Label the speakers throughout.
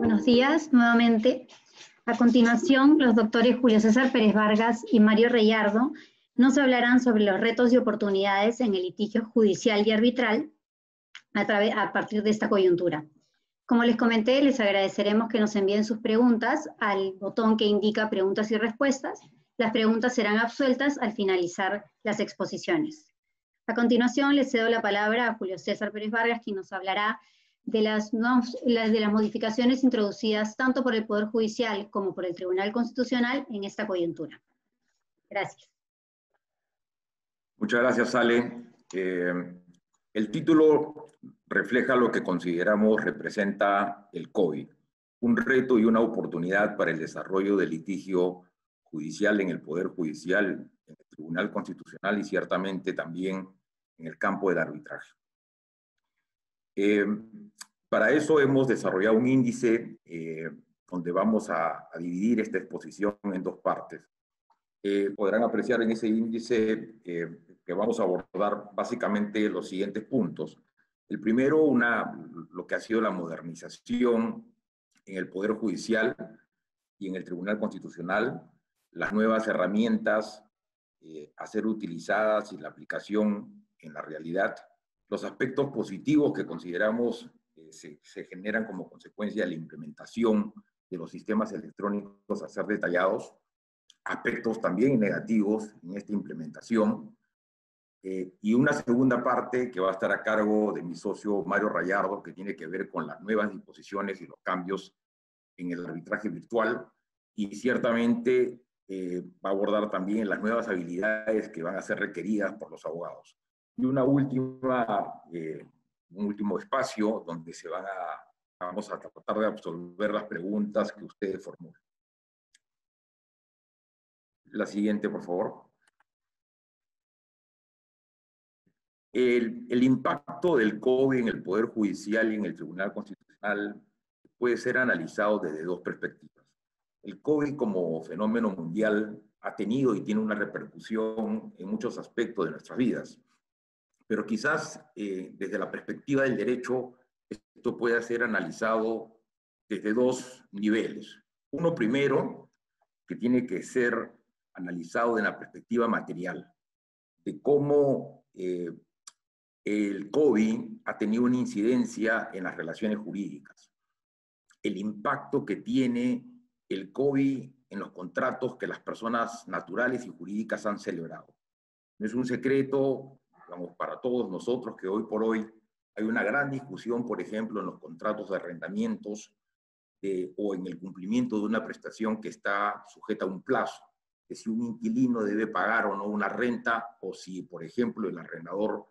Speaker 1: Buenos días nuevamente. A continuación, los doctores Julio César Pérez Vargas y Mario Reyardo nos hablarán sobre los retos y oportunidades en el litigio judicial y arbitral a partir de esta coyuntura. Como les comenté, les agradeceremos que nos envíen sus preguntas al botón que indica preguntas y respuestas. Las preguntas serán absueltas al finalizar las exposiciones. A continuación, les cedo la palabra a Julio César Pérez Vargas, quien nos hablará de las modificaciones introducidas tanto por el Poder Judicial como por el Tribunal Constitucional en esta coyuntura. Gracias.
Speaker 2: Muchas gracias, Ale. El título refleja lo que consideramos representa el COVID, un reto y una oportunidad para el desarrollo del litigio judicial en el Poder Judicial, en el Tribunal Constitucional y ciertamente también en el campo del arbitraje. Para eso hemos desarrollado un índice donde vamos a dividir esta exposición en dos partes. Podrán apreciar en ese índice que vamos a abordar básicamente los siguientes puntos. El primero, lo que ha sido la modernización en el Poder Judicial y en el Tribunal Constitucional, las nuevas herramientas a ser utilizadas y la aplicación en la realidad, los aspectos positivos que consideramos se generan como consecuencia de la implementación de los sistemas electrónicos a ser detallados, aspectos también negativos en esta implementación, y una segunda parte que va a estar a cargo de mi socio Mario Reyardo, que tiene que ver con las nuevas disposiciones y los cambios en el arbitraje virtual, y ciertamente va a abordar también las nuevas habilidades que van a ser requeridas por los abogados. Y un último espacio donde vamos a tratar de absolver las preguntas que ustedes formulen. La siguiente, por favor. El impacto del COVID en el Poder Judicial y en el Tribunal Constitucional puede ser analizado desde dos perspectivas. El COVID como fenómeno mundial ha tenido y tiene una repercusión en muchos aspectos de nuestras vidas, pero quizás desde la perspectiva del derecho esto pueda ser analizado desde dos niveles. Uno primero, que tiene que ser analizado en la perspectiva material, de cómo el COVID ha tenido una incidencia en las relaciones jurídicas, el impacto que tiene el COVID en los contratos que las personas naturales y jurídicas han celebrado. No es un secreto, digamos, para todos nosotros que hoy por hoy hay una gran discusión, por ejemplo, en los contratos de arrendamientos o en el cumplimiento de una prestación que está sujeta a un plazo, de si un inquilino debe pagar o no una renta, o si, por ejemplo, el arrendador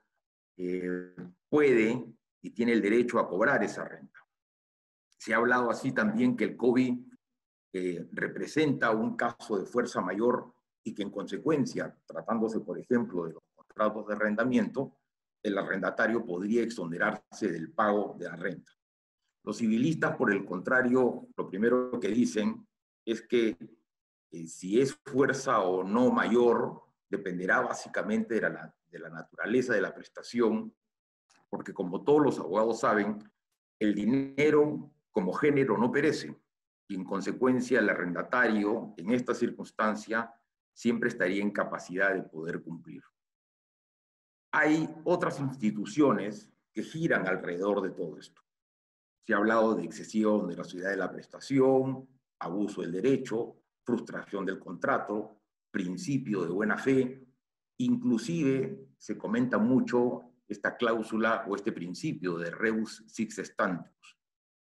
Speaker 2: puede y tiene el derecho a cobrar esa renta. Se ha hablado así también que el COVID representa un caso de fuerza mayor y que en consecuencia, tratándose por ejemplo de los contratos de arrendamiento, el arrendatario podría exonerarse del pago de la renta. Los civilistas, por el contrario, lo primero que dicen es que si es fuerza o no mayor dependerá básicamente de la naturaleza de la prestación, porque como todos los abogados saben, el dinero como género no perece, y en consecuencia el arrendatario en esta circunstancia siempre estaría en capacidad de poder cumplir. Hay otras instituciones que giran alrededor de todo esto. Se ha hablado de excesiva onerosidad de la prestación, abuso del derecho, frustración del contrato, principio de buena fe. Inclusive se comenta mucho esta cláusula o este principio de rebus sic stantibus.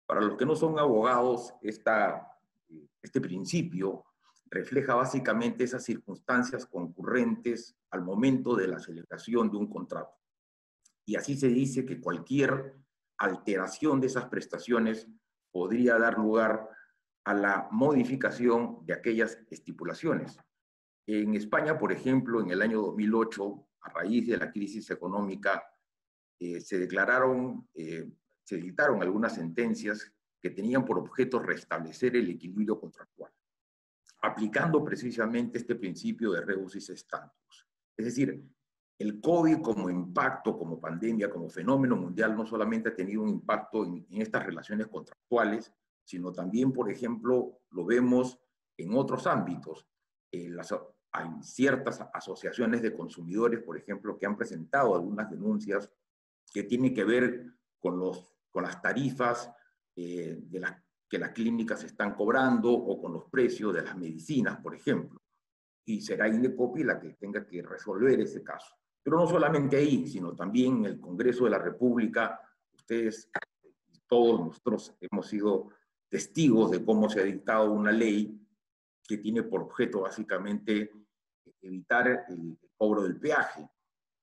Speaker 2: Para los que no son abogados, este principio refleja básicamente esas circunstancias concurrentes al momento de la celebración de un contrato. Y así se dice que cualquier alteración de esas prestaciones podría dar lugar a la modificación de aquellas estipulaciones. En España, por ejemplo, en el año 2008, a raíz de la crisis económica, se dictaron algunas sentencias que tenían por objeto restablecer el equilibrio contractual, aplicando precisamente este principio de rebus sic stantibus. Es decir, el COVID como impacto, como pandemia, como fenómeno mundial, no solamente ha tenido un impacto en estas relaciones contractuales, sino también, por ejemplo, lo vemos en otros ámbitos. Hay ciertas asociaciones de consumidores, por ejemplo, que han presentado algunas denuncias que tienen que ver con las tarifas que las clínicas están cobrando o con los precios de las medicinas, por ejemplo. Y será INDECOPI la que tenga que resolver ese caso. Pero no solamente ahí, sino también en el Congreso de la República. Ustedes, todos nosotros hemos sido testigos de cómo se ha dictado una ley que tiene por objeto básicamente evitar el cobro del peaje.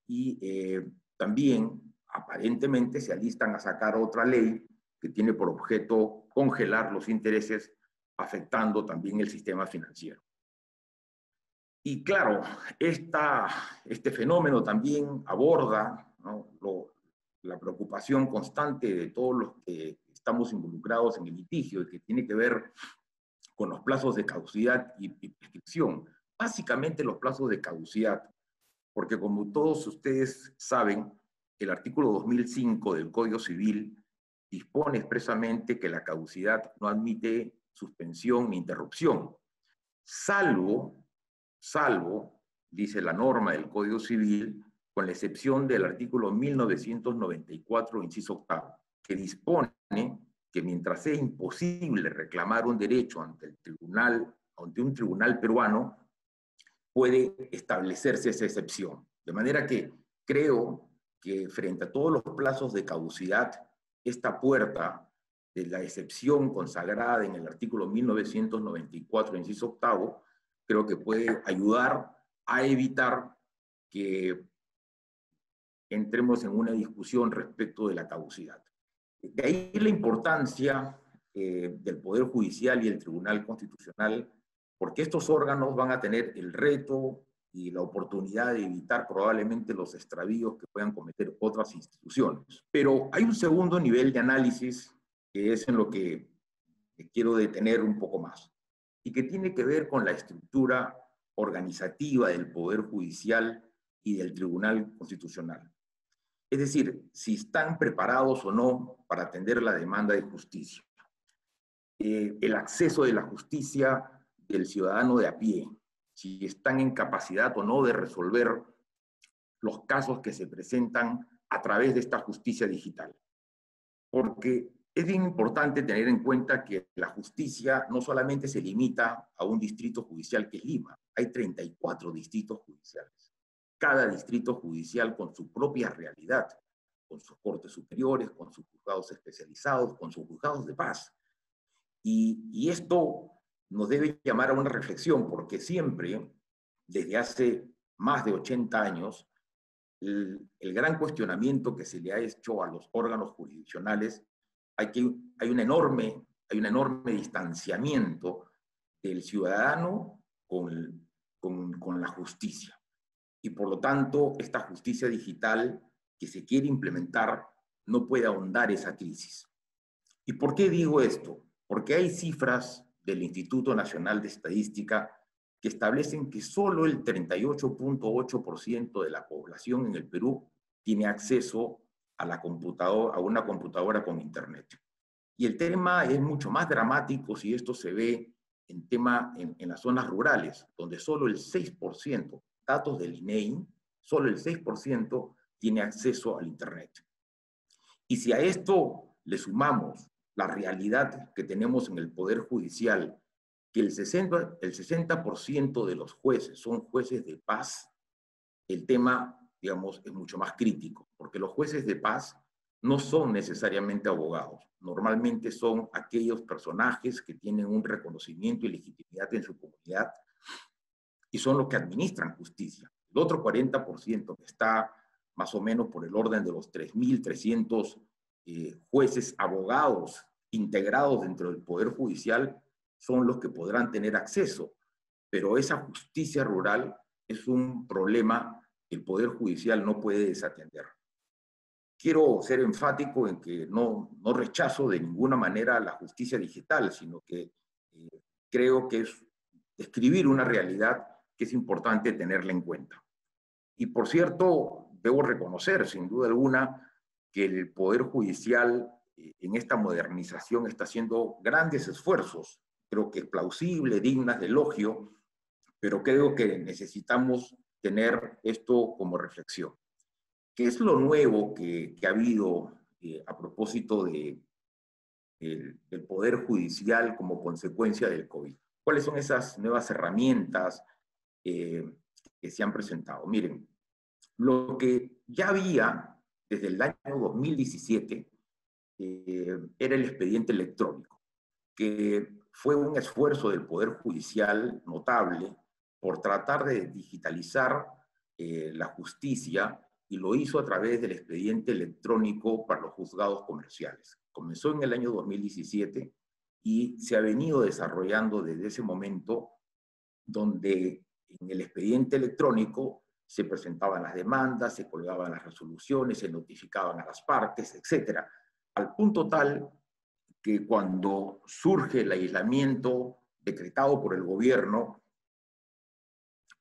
Speaker 2: Y también, aparentemente, se alistan a sacar otra ley que tiene por objeto congelar los intereses, afectando también el sistema financiero. Y claro, este fenómeno también aborda, ¿no?, la preocupación constante de todos los que estamos involucrados en el litigio y que tiene que ver con los plazos de caducidad y prescripción. Básicamente los plazos de caducidad, porque como todos ustedes saben, el artículo 2005 del Código Civil dispone expresamente que la caducidad no admite suspensión ni interrupción, salvo, dice la norma del Código Civil, con la excepción del artículo 1994, inciso octavo, que dispone que mientras sea imposible reclamar un derecho ante un tribunal peruano, puede establecerse esa excepción. De manera que creo que frente a todos los plazos de caducidad, esta puerta de la excepción consagrada en el artículo 1994, inciso octavo, creo que puede ayudar a evitar que entremos en una discusión respecto de la caducidad. De ahí la importancia del Poder Judicial y el Tribunal Constitucional, porque estos órganos van a tener el reto y la oportunidad de evitar probablemente los extravíos que puedan cometer otras instituciones. Pero hay un segundo nivel de análisis que es en lo que quiero detener un poco más y que tiene que ver con la estructura organizativa del Poder Judicial y del Tribunal Constitucional. Es decir, si están preparados o no para atender la demanda de justicia. El acceso de la justicia del ciudadano de a pie, si están en capacidad o no de resolver los casos que se presentan a través de esta justicia digital. Porque es bien importante tener en cuenta que la justicia no solamente se limita a un distrito judicial que es Lima, hay 34 distritos judiciales. Cada distrito judicial con su propia realidad, con sus cortes superiores, con sus juzgados especializados, con sus juzgados de paz. Y esto nos debe llamar a una reflexión, porque siempre, desde hace más de 80 años, el gran cuestionamiento que se le ha hecho a los órganos jurisdiccionales, hay un enorme distanciamiento del ciudadano con la justicia. Y por lo tanto, esta justicia digital que se quiere implementar no puede ahondar esa crisis. ¿Y por qué digo esto? Porque hay cifras del Instituto Nacional de Estadística que establecen que solo el 38.8% de la población en el Perú tiene acceso a una computadora con internet. Y el tema es mucho más dramático si esto se ve en las zonas rurales, donde solo el 6%, datos del INEI, solo el 6% tiene acceso al internet. Y si a esto le sumamos la realidad que tenemos en el Poder Judicial, que el 60% de los jueces son jueces de paz, el tema, digamos, es mucho más crítico, porque los jueces de paz no son necesariamente abogados, normalmente son aquellos personajes que tienen un reconocimiento y legitimidad en su comunidad y son los que administran justicia. El otro 40% que está más o menos por el orden de los 3.300 jueces, abogados integrados dentro del Poder Judicial, son los que podrán tener acceso. Pero esa justicia rural es un problema que el Poder Judicial no puede desatender. Quiero ser enfático en que no rechazo de ninguna manera la justicia digital, sino que creo que es describir una realidad que es importante tenerla en cuenta. Y por cierto, debo reconocer, sin duda alguna, que el Poder Judicial en esta modernización está haciendo grandes esfuerzos. Creo que es plausible, dignas de elogio, pero creo que necesitamos tener esto como reflexión. ¿Qué es lo nuevo que ha habido a propósito del Poder Judicial como consecuencia del COVID? ¿Cuáles son esas nuevas herramientas que se han presentado? Miren, lo que ya había desde el año 2017 era el expediente electrónico, que fue un esfuerzo del Poder Judicial notable por tratar de digitalizar la justicia, y lo hizo a través del expediente electrónico para los juzgados comerciales. Comenzó en el año 2017 y se ha venido desarrollando desde ese momento, donde en el expediente electrónico se presentaban las demandas, se colgaban las resoluciones, se notificaban a las partes, etc. Al punto tal que cuando surge el aislamiento decretado por el gobierno,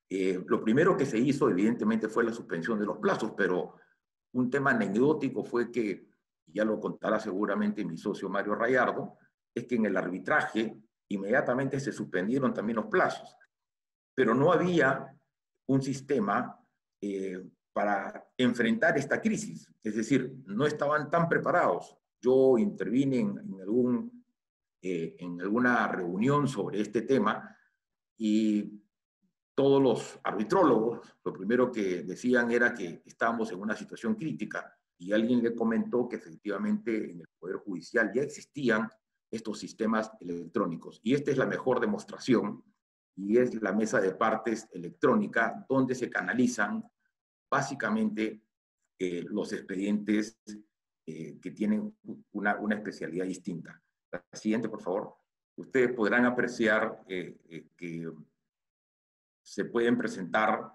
Speaker 2: lo primero que se hizo, evidentemente, fue la suspensión de los plazos, pero un tema anecdótico fue que, ya lo contará seguramente mi socio Mario Rayardo, es que en el arbitraje inmediatamente se suspendieron también los plazos, pero no había un sistema para enfrentar esta crisis, es decir, no estaban tan preparados. Yo intervine en alguna reunión sobre este tema y todos los arbitrólogos lo primero que decían era que estábamos en una situación crítica, y alguien le comentó que efectivamente en el Poder Judicial ya existían estos sistemas electrónicos, y esta es la mejor demostración, y es la mesa de partes electrónica donde se canalizan básicamente los expedientes que tienen una especialidad distinta. La siguiente, por favor. Ustedes podrán apreciar que se pueden presentar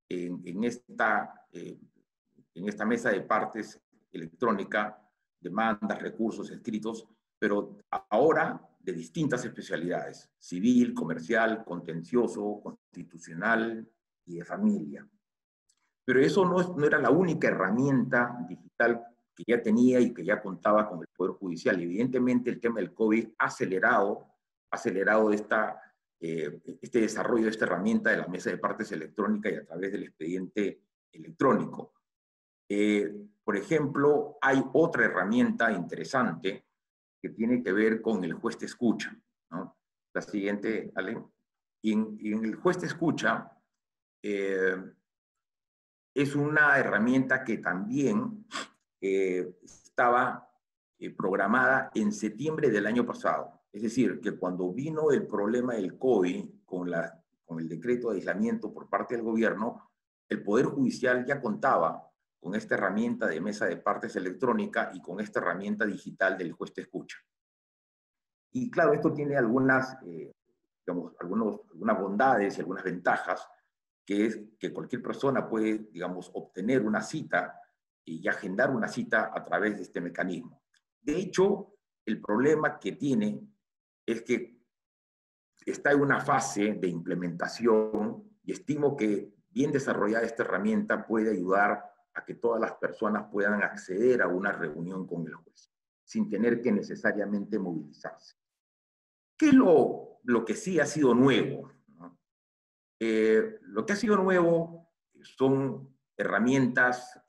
Speaker 2: en esta mesa de partes electrónica demandas, recursos, escritos, pero ahora de distintas especialidades: civil, comercial, contencioso, constitucional y de familia. Pero eso no era la única herramienta digital que ya tenía y que ya contaba con el Poder Judicial. Evidentemente, el tema del COVID ha acelerado este desarrollo de esta herramienta de la mesa de partes electrónica y a través del expediente electrónico. Por ejemplo, hay otra herramienta interesante que tiene que ver con el juez te escucha, ¿no? La siguiente, Ale. Y en el juez te escucha es una herramienta que también estaba programada en septiembre del año pasado. Es decir, que cuando vino el problema del COVID con el decreto de aislamiento por parte del gobierno, el Poder Judicial ya contaba con esta herramienta de mesa de partes electrónica y con esta herramienta digital del juez te escucha. Y claro, esto tiene algunas bondades y algunas ventajas, que es que cualquier persona puede, obtener una cita y agendar una cita a través de este mecanismo. De hecho, el problema que tiene es que está en una fase de implementación, y estimo que bien desarrollada esta herramienta puede ayudar a que todas las personas puedan acceder a una reunión con el juez, sin tener que necesariamente movilizarse. ¿Qué es lo que sí ha sido nuevo? Lo que ha sido nuevo son herramientas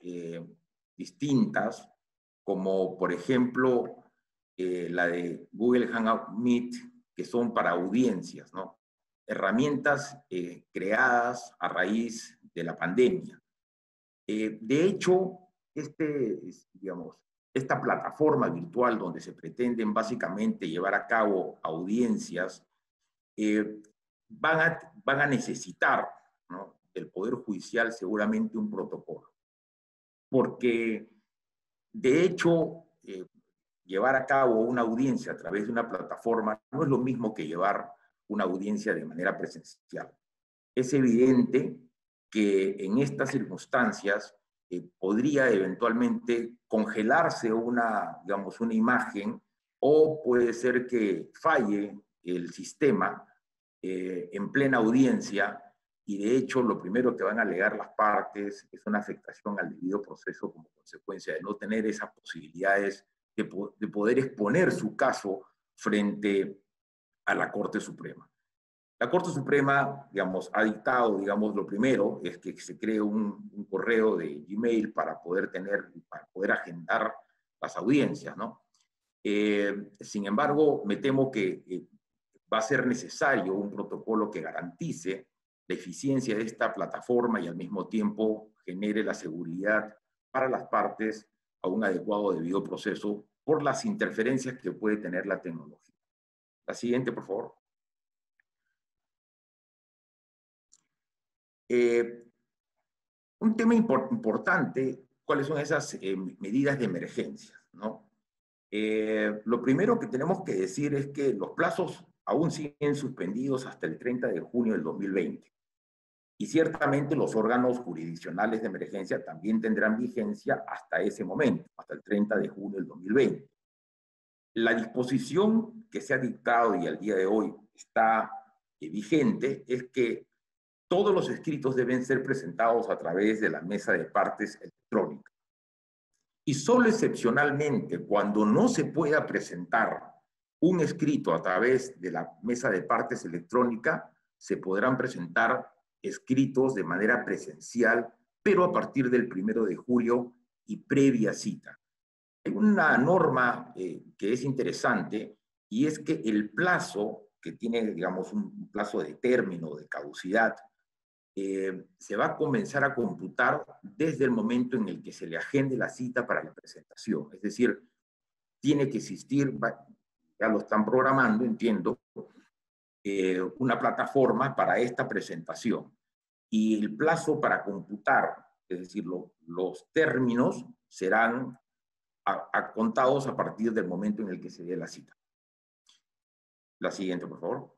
Speaker 2: distintas, como por ejemplo la de Google Hangout Meet, que son para audiencias, ¿no? Herramientas creadas a raíz de la pandemia. De hecho, esta plataforma virtual donde se pretenden básicamente llevar a cabo audiencias, van a necesitar, ¿no?, del Poder Judicial seguramente un protocolo. Porque, de hecho, llevar a cabo una audiencia a través de una plataforma no es lo mismo que llevar una audiencia de manera presencial. Es evidente que en estas circunstancias podría eventualmente congelarse una imagen, o puede ser que falle el sistema en plena audiencia, y de hecho lo primero que van a alegar las partes es una afectación al debido proceso como consecuencia de no tener esas posibilidades de poder exponer su caso frente a la Corte Suprema. La Corte Suprema, digamos, ha dictado, digamos, lo primero es que se cree un correo de Gmail para poder agendar las audiencias, ¿no? Sin embargo, me temo que va a ser necesario un protocolo que garantice la eficiencia de esta plataforma y al mismo tiempo genere la seguridad para las partes a un adecuado debido proceso por las interferencias que puede tener la tecnología. La siguiente, por favor. Un tema importante, ¿cuáles son esas medidas de emergencia, ¿no? Lo primero que tenemos que decir es que los plazos aún siguen suspendidos hasta el 30 de junio del 2020. Y ciertamente los órganos jurisdiccionales de emergencia también tendrán vigencia hasta ese momento, hasta el 30 de junio del 2020. La disposición que se ha dictado y al día de hoy está vigente es que todos los escritos deben ser presentados a través de la mesa de partes electrónica. Y solo excepcionalmente, cuando no se pueda presentar un escrito a través de la mesa de partes electrónica, se podrán presentar escritos de manera presencial, pero a partir del 1 de julio y previa cita. Hay una norma que es interesante y es que el plazo, que tiene, digamos, un plazo de término, de caducidad, se va a comenzar a computar desde el momento en el que se le agende la cita para la presentación. Es decir, tiene que existir, ya lo están programando, entiendo, una plataforma para esta presentación. Y el plazo para computar, es decir, los términos serán contados a partir del momento en el que se dé la cita. La siguiente, por favor.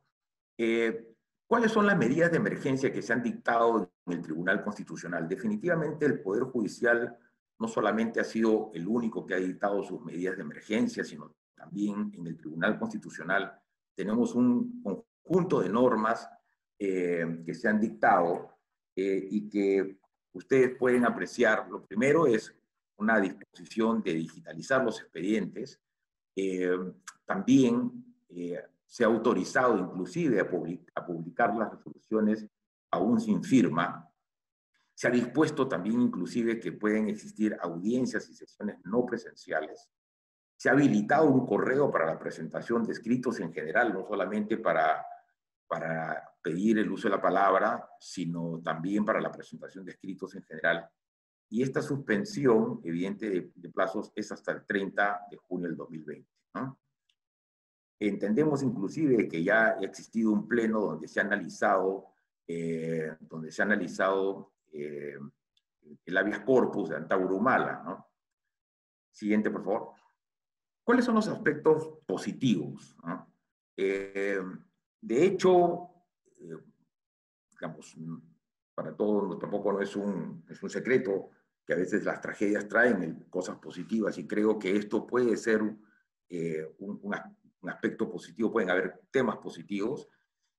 Speaker 2: ¿Cuáles son las medidas de emergencia que se han dictado en el Tribunal Constitucional? Definitivamente el Poder Judicial no solamente ha sido el único que ha dictado sus medidas de emergencia, sino también en el Tribunal Constitucional tenemos un conjunto de normas que se han dictado y que ustedes pueden apreciar. Lo primero es una disposición de digitalizar los expedientes. También se ha autorizado inclusive a publicar las resoluciones aún sin firma. Se ha dispuesto también inclusive que pueden existir audiencias y sesiones no presenciales. Se ha habilitado un correo para la presentación de escritos en general, no solamente para pedir el uso de la palabra, sino también para la presentación de escritos en general. Y esta suspensión, evidente, de plazos es hasta el 30 de junio del 2020, ¿no? Entendemos inclusive que ya ha existido un pleno donde se ha analizado, el habeas corpus de Antauro Humala, ¿no? Siguiente, por favor. ¿Cuáles son los aspectos positivos, ¿no? De hecho, digamos, para todos, tampoco no es un secreto que a veces las tragedias traen cosas positivas y creo que esto puede ser un aspecto positivo, pueden haber temas positivos,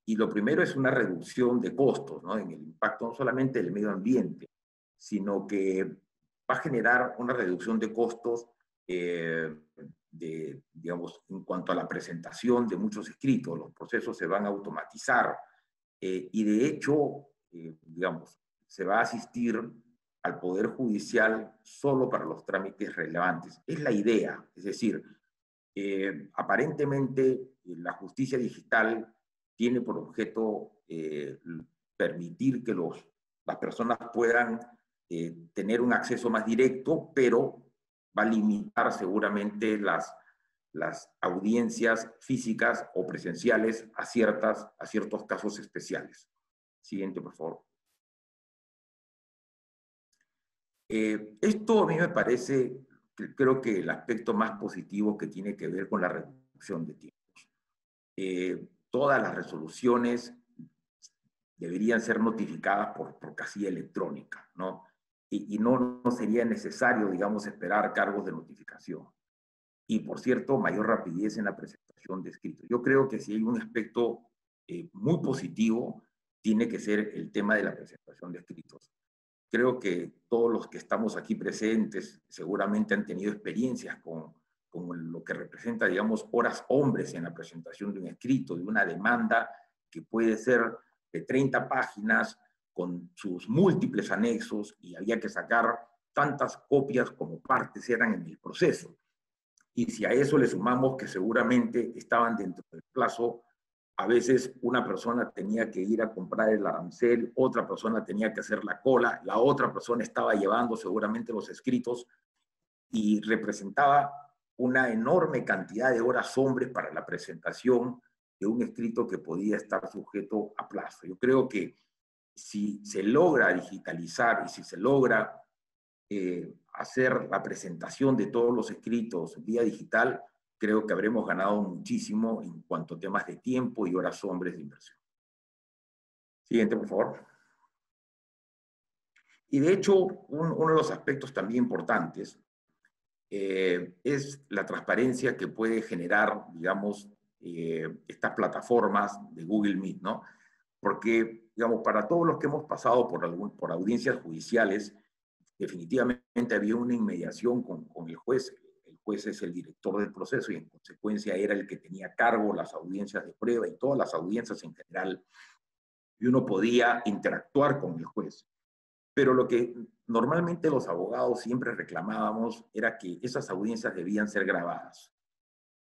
Speaker 2: y lo primero es una reducción de costos, ¿no? En el impacto no solamente del medio ambiente, sino que va a generar una reducción de costos digamos, en cuanto a la presentación de muchos escritos. Los procesos se van a automatizar y de hecho, digamos, se va a asistir al Poder Judicial solo para los trámites relevantes. Es la idea, es decir, aparentemente la justicia digital tiene por objeto permitir que las personas puedan tener un acceso más directo, pero va a limitar seguramente las audiencias físicas o presenciales a ciertos casos especiales. Siguiente, por favor. Esto a mí me parece, creo que el aspecto más positivo que tiene que ver con la reducción de tiempos. Todas las resoluciones deberían ser notificadas por casilla electrónica, ¿no? Y no sería necesario, digamos, esperar cargos de notificación. Y, por cierto, mayor rapidez en la presentación de escritos. Yo creo que si hay un aspecto muy positivo, tiene que ser el tema de la presentación de escritos. Creo que todos los que estamos aquí presentes seguramente han tenido experiencias con con lo que representa, digamos, horas hombres en la presentación de un escrito, de una demanda que puede ser de 30 páginas con sus múltiples anexos, y había que sacar tantas copias como partes eran en el proceso. Y si a eso le sumamos que seguramente estaban dentro del plazo, a veces una persona tenía que ir a comprar el arancel, otra persona tenía que hacer la cola, la otra persona estaba llevando seguramente los escritos, y representaba una enorme cantidad de horas hombres para la presentación de un escrito que podía estar sujeto a plazo. Yo creo que si se logra digitalizar y si se logra hacer la presentación de todos los escritos vía digital, creo que habremos ganado muchísimo en cuanto a temas de tiempo y horas hombres de inversión. Siguiente, por favor. Y de hecho, uno de los aspectos también importantes es la transparencia que puede generar, digamos, estas plataformas de Google Meet, ¿no? Porque, digamos, para todos los que hemos pasado por audiencias judiciales, definitivamente había una inmediación con el juez. El juez es el director del proceso y en consecuencia era el que tenía a cargo las audiencias de prueba y todas las audiencias en general, y uno podía interactuar con el juez. Pero lo que normalmente los abogados siempre reclamábamos era que esas audiencias debían ser grabadas.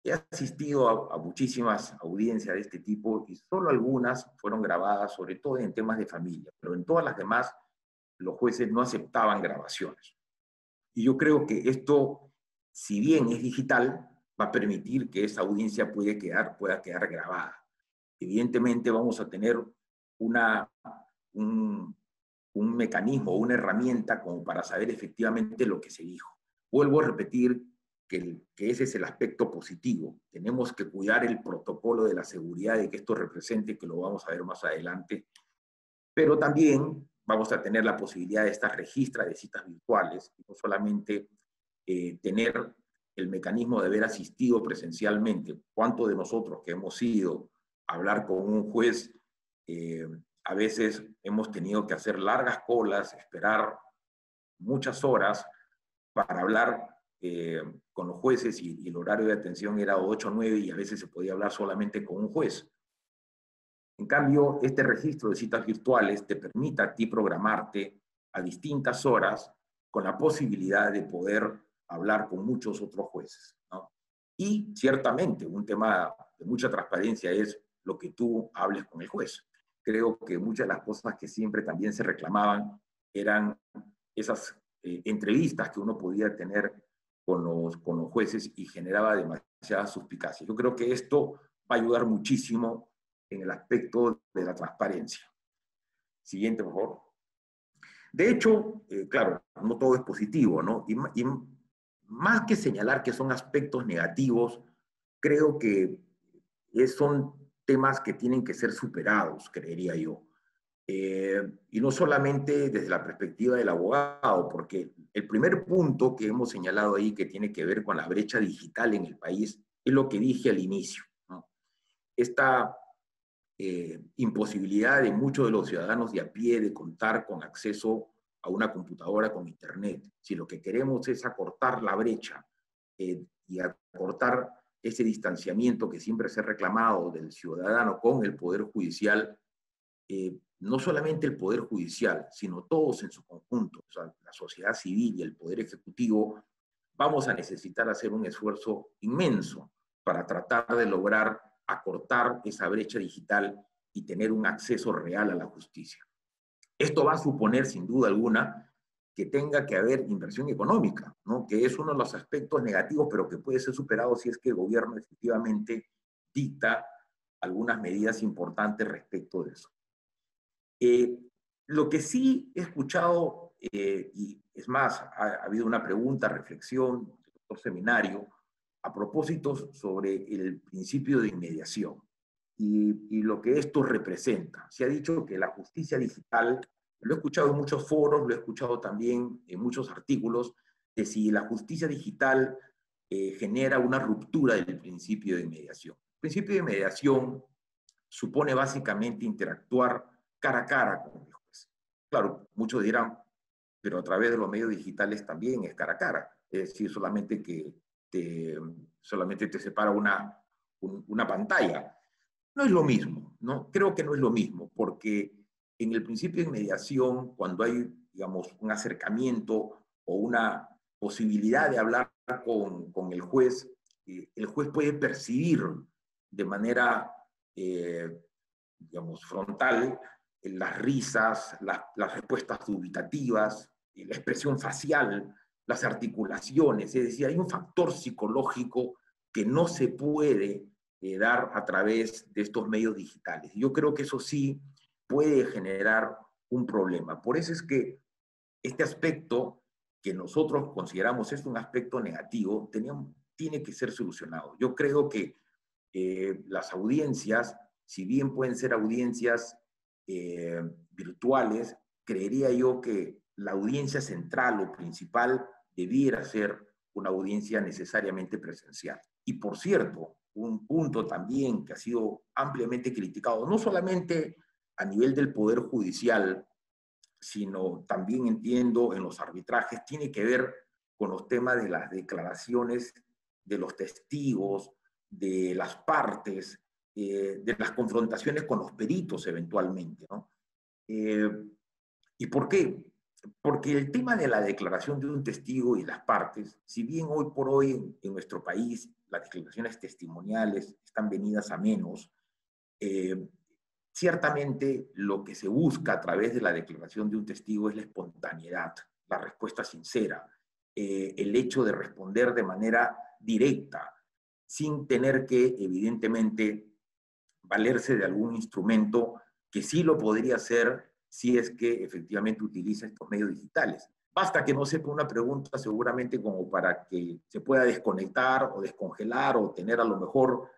Speaker 2: He asistido a muchísimas audiencias de este tipo y solo algunas fueron grabadas, sobre todo en temas de familia, pero en todas las demás los jueces no aceptaban grabaciones. Y yo creo que esto, si bien es digital, va a permitir que esa audiencia pueda quedar grabada. Evidentemente vamos a tener un mecanismo, una herramienta como para saber efectivamente lo que se dijo. Vuelvo a repetir que ese es el aspecto positivo. Tenemos que cuidar el protocolo de la seguridad de que esto represente, que lo vamos a ver más adelante, pero también vamos a tener la posibilidad de estas registras de citas virtuales, y no solamente tener el mecanismo de haber asistido presencialmente. ¿Cuántos de nosotros que hemos ido a hablar con un juez, a veces hemos tenido que hacer largas colas, esperar muchas horas para hablar con los jueces, y el horario de atención era 8 o 9 y a veces se podía hablar solamente con un juez? En cambio, este registro de citas virtuales te permite a ti programarte a distintas horas con la posibilidad de poder hablar con muchos otros jueces, ¿no? Y ciertamente un tema de mucha transparencia es lo que tú hables con el juez. Creo que muchas de las cosas que siempre también se reclamaban eran esas entrevistas que uno podía tener con los jueces y generaba demasiada suspicacia. Yo creo que esto va a ayudar muchísimo en el aspecto de la transparencia. Siguiente, por favor. De hecho, claro, no todo es positivo, ¿no? Y más que señalar que son aspectos negativos, creo que son temas que tienen que ser superados, creería yo. Y no solamente desde la perspectiva del abogado, porque el primer punto que hemos señalado ahí, que tiene que ver con la brecha digital en el país, es lo que dije al inicio, ¿no? Esta imposibilidad de muchos de los ciudadanos de a pie de contar con acceso a una computadora con internet. Si lo que queremos es acortar la brecha y acortar ese distanciamiento que siempre se ha reclamado del ciudadano con el Poder Judicial, no solamente el Poder Judicial, sino todos en su conjunto, o sea, la sociedad civil y el Poder Ejecutivo, vamos a necesitar hacer un esfuerzo inmenso para tratar de lograr acortar esa brecha digital y tener un acceso real a la justicia. Esto va a suponer, sin duda alguna, que tenga que haber inversión económica, ¿no? Que es uno de los aspectos negativos, pero que puede ser superado si es que el gobierno efectivamente dicta algunas medidas importantes respecto de eso. Lo que sí he escuchado, y es más, ha habido una pregunta, reflexión del doctor Seminario, a propósito sobre el principio de inmediación y lo que esto representa. Se ha dicho que la justicia digital, lo he escuchado en muchos foros, lo he escuchado también en muchos artículos, de si la justicia digital genera una ruptura del principio de inmediación. El principio de inmediación supone básicamente interactuar cara a cara con el juez. Claro, muchos dirán, pero a través de los medios digitales también es cara a cara, es decir, solamente que solamente te separa una pantalla. No es lo mismo, ¿no? Creo que no es lo mismo, porque en el principio de mediación, cuando hay, digamos, un acercamiento o una posibilidad de hablar con el juez puede percibir de manera, digamos, frontal las risas, las respuestas dubitativas, la expresión facial, las articulaciones. Es decir, hay un factor psicológico que no se puede dar a través de estos medios digitales. Yo creo que eso sí puede generar un problema. Por eso es que este aspecto que nosotros consideramos es un aspecto negativo, tiene que ser solucionado. Yo creo que las audiencias, si bien pueden ser audiencias virtuales, creería yo que la audiencia central o principal debiera ser una audiencia necesariamente presencial. Y por cierto, un punto también que ha sido ampliamente criticado, no solamente a nivel del Poder Judicial, sino también entiendo en los arbitrajes, tiene que ver con los temas de las declaraciones de los testigos, de las partes, de las confrontaciones con los peritos eventualmente, ¿no? ¿Y por qué? Porque el tema de la declaración de un testigo y las partes, si bien hoy por hoy en nuestro país las declaraciones testimoniales están venidas a menos, ciertamente lo que se busca a través de la declaración de un testigo es la espontaneidad, la respuesta sincera, el hecho de responder de manera directa, sin tener que, evidentemente, valerse de algún instrumento que sí lo podría hacer si es que efectivamente utiliza estos medios digitales. Basta que no sepa una pregunta seguramente como para que se pueda desconectar o descongelar o tener a lo mejor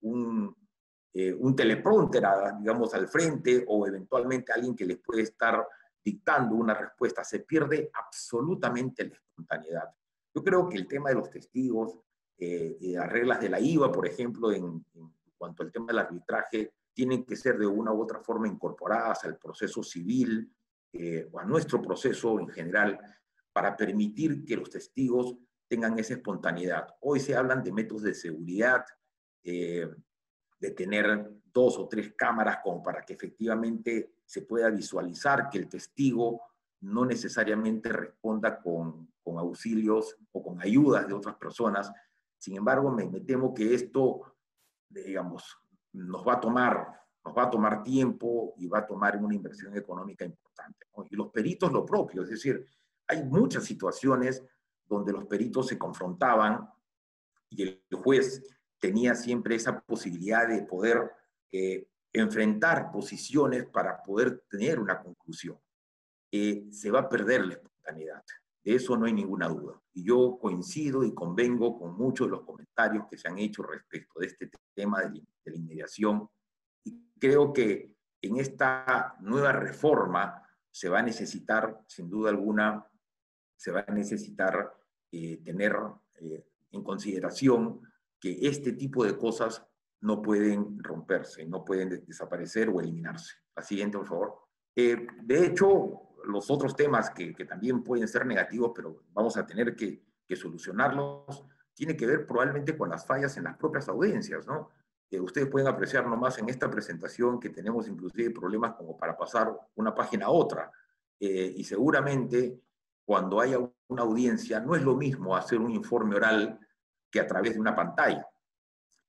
Speaker 2: un teleprompter, digamos, al frente o eventualmente alguien que les puede estar dictando una respuesta. Se pierde absolutamente la espontaneidad. Yo creo que el tema de los testigos, las reglas de la IVA, por ejemplo, en cuanto al tema del arbitraje, tienen que ser de una u otra forma incorporadas al proceso civil o a nuestro proceso en general para permitir que los testigos tengan esa espontaneidad. Hoy se hablan de métodos de seguridad, de tener 2 o 3 cámaras como para que efectivamente se pueda visualizar que el testigo no necesariamente responda con auxilios o con ayudas de otras personas. Sin embargo, me temo que esto, digamos, nos va a tomar tiempo y va a tomar una inversión económica importante, ¿no? Y los peritos lo propio, es decir, hay muchas situaciones donde los peritos se confrontaban y el juez tenía siempre esa posibilidad de poder enfrentar posiciones para poder tener una conclusión. Se va a perder la espontaneidad. De eso no hay ninguna duda. Y yo coincido y convengo con muchos de los comentarios que se han hecho respecto de este tema de la inmediación. Y creo que en esta nueva reforma se va a necesitar, sin duda alguna, se va a necesitar tener en consideración que este tipo de cosas no pueden romperse, no pueden desaparecer o eliminarse. La siguiente, por favor. De hecho, los otros temas que también pueden ser negativos, pero vamos a tener que solucionarlos, tiene que ver probablemente con las fallas en las propias audiencias, ¿no? Ustedes pueden apreciar nomás en esta presentación que tenemos inclusive problemas como para pasar una página a otra. Y seguramente cuando haya una audiencia no es lo mismo hacer un informe oral que a través de una pantalla.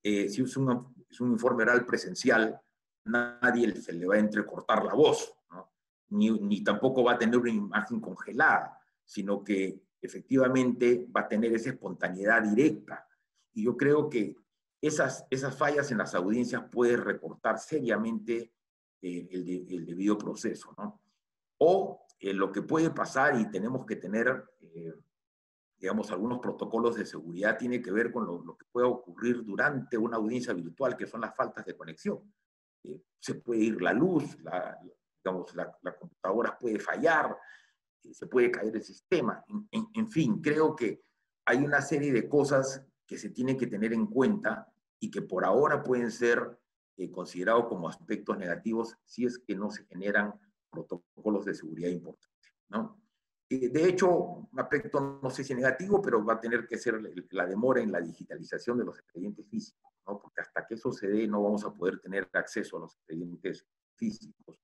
Speaker 2: Si es un informe oral presencial, nadie se le va a entrecortar la voz, ¿no? Ni tampoco va a tener una imagen congelada, sino que efectivamente va a tener esa espontaneidad directa. Y yo creo que esas fallas en las audiencias pueden recortar seriamente el debido proceso, ¿no? O lo que puede pasar y tenemos que tener digamos, algunos protocolos de seguridad tiene que ver con lo que pueda ocurrir durante una audiencia virtual, que son las faltas de conexión. Se puede ir la luz, digamos, la computadora puede fallar, se puede caer el sistema. En fin, creo que hay una serie de cosas que se tienen que tener en cuenta y que por ahora pueden ser considerados como aspectos negativos si es que no se generan protocolos de seguridad importantes, ¿no? De hecho, un aspecto no sé si negativo, pero va a tener que ser la demora en la digitalización de los expedientes físicos, ¿no? Porque hasta que eso se dé no vamos a poder tener acceso a los expedientes físicos.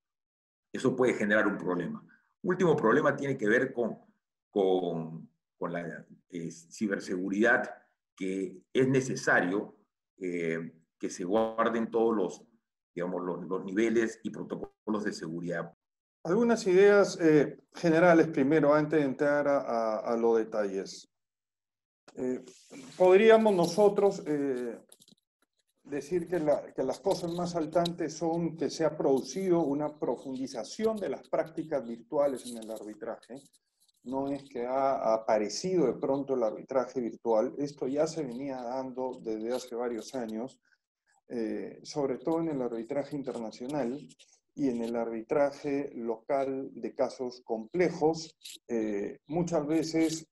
Speaker 2: Eso puede generar un problema. Último problema tiene que ver con la ciberseguridad, que es necesario que se guarden todos los, digamos, los niveles y protocolos de seguridad.
Speaker 3: Algunas ideas generales primero, antes de entrar a los detalles. Podríamos nosotros decir que las cosas más saltantes son que se ha producido una profundización de las prácticas virtuales en el arbitraje. No es que ha aparecido de pronto el arbitraje virtual, esto ya se venía dando desde hace varios años, sobre todo en el arbitraje internacional y en el arbitraje local de casos complejos. Muchas veces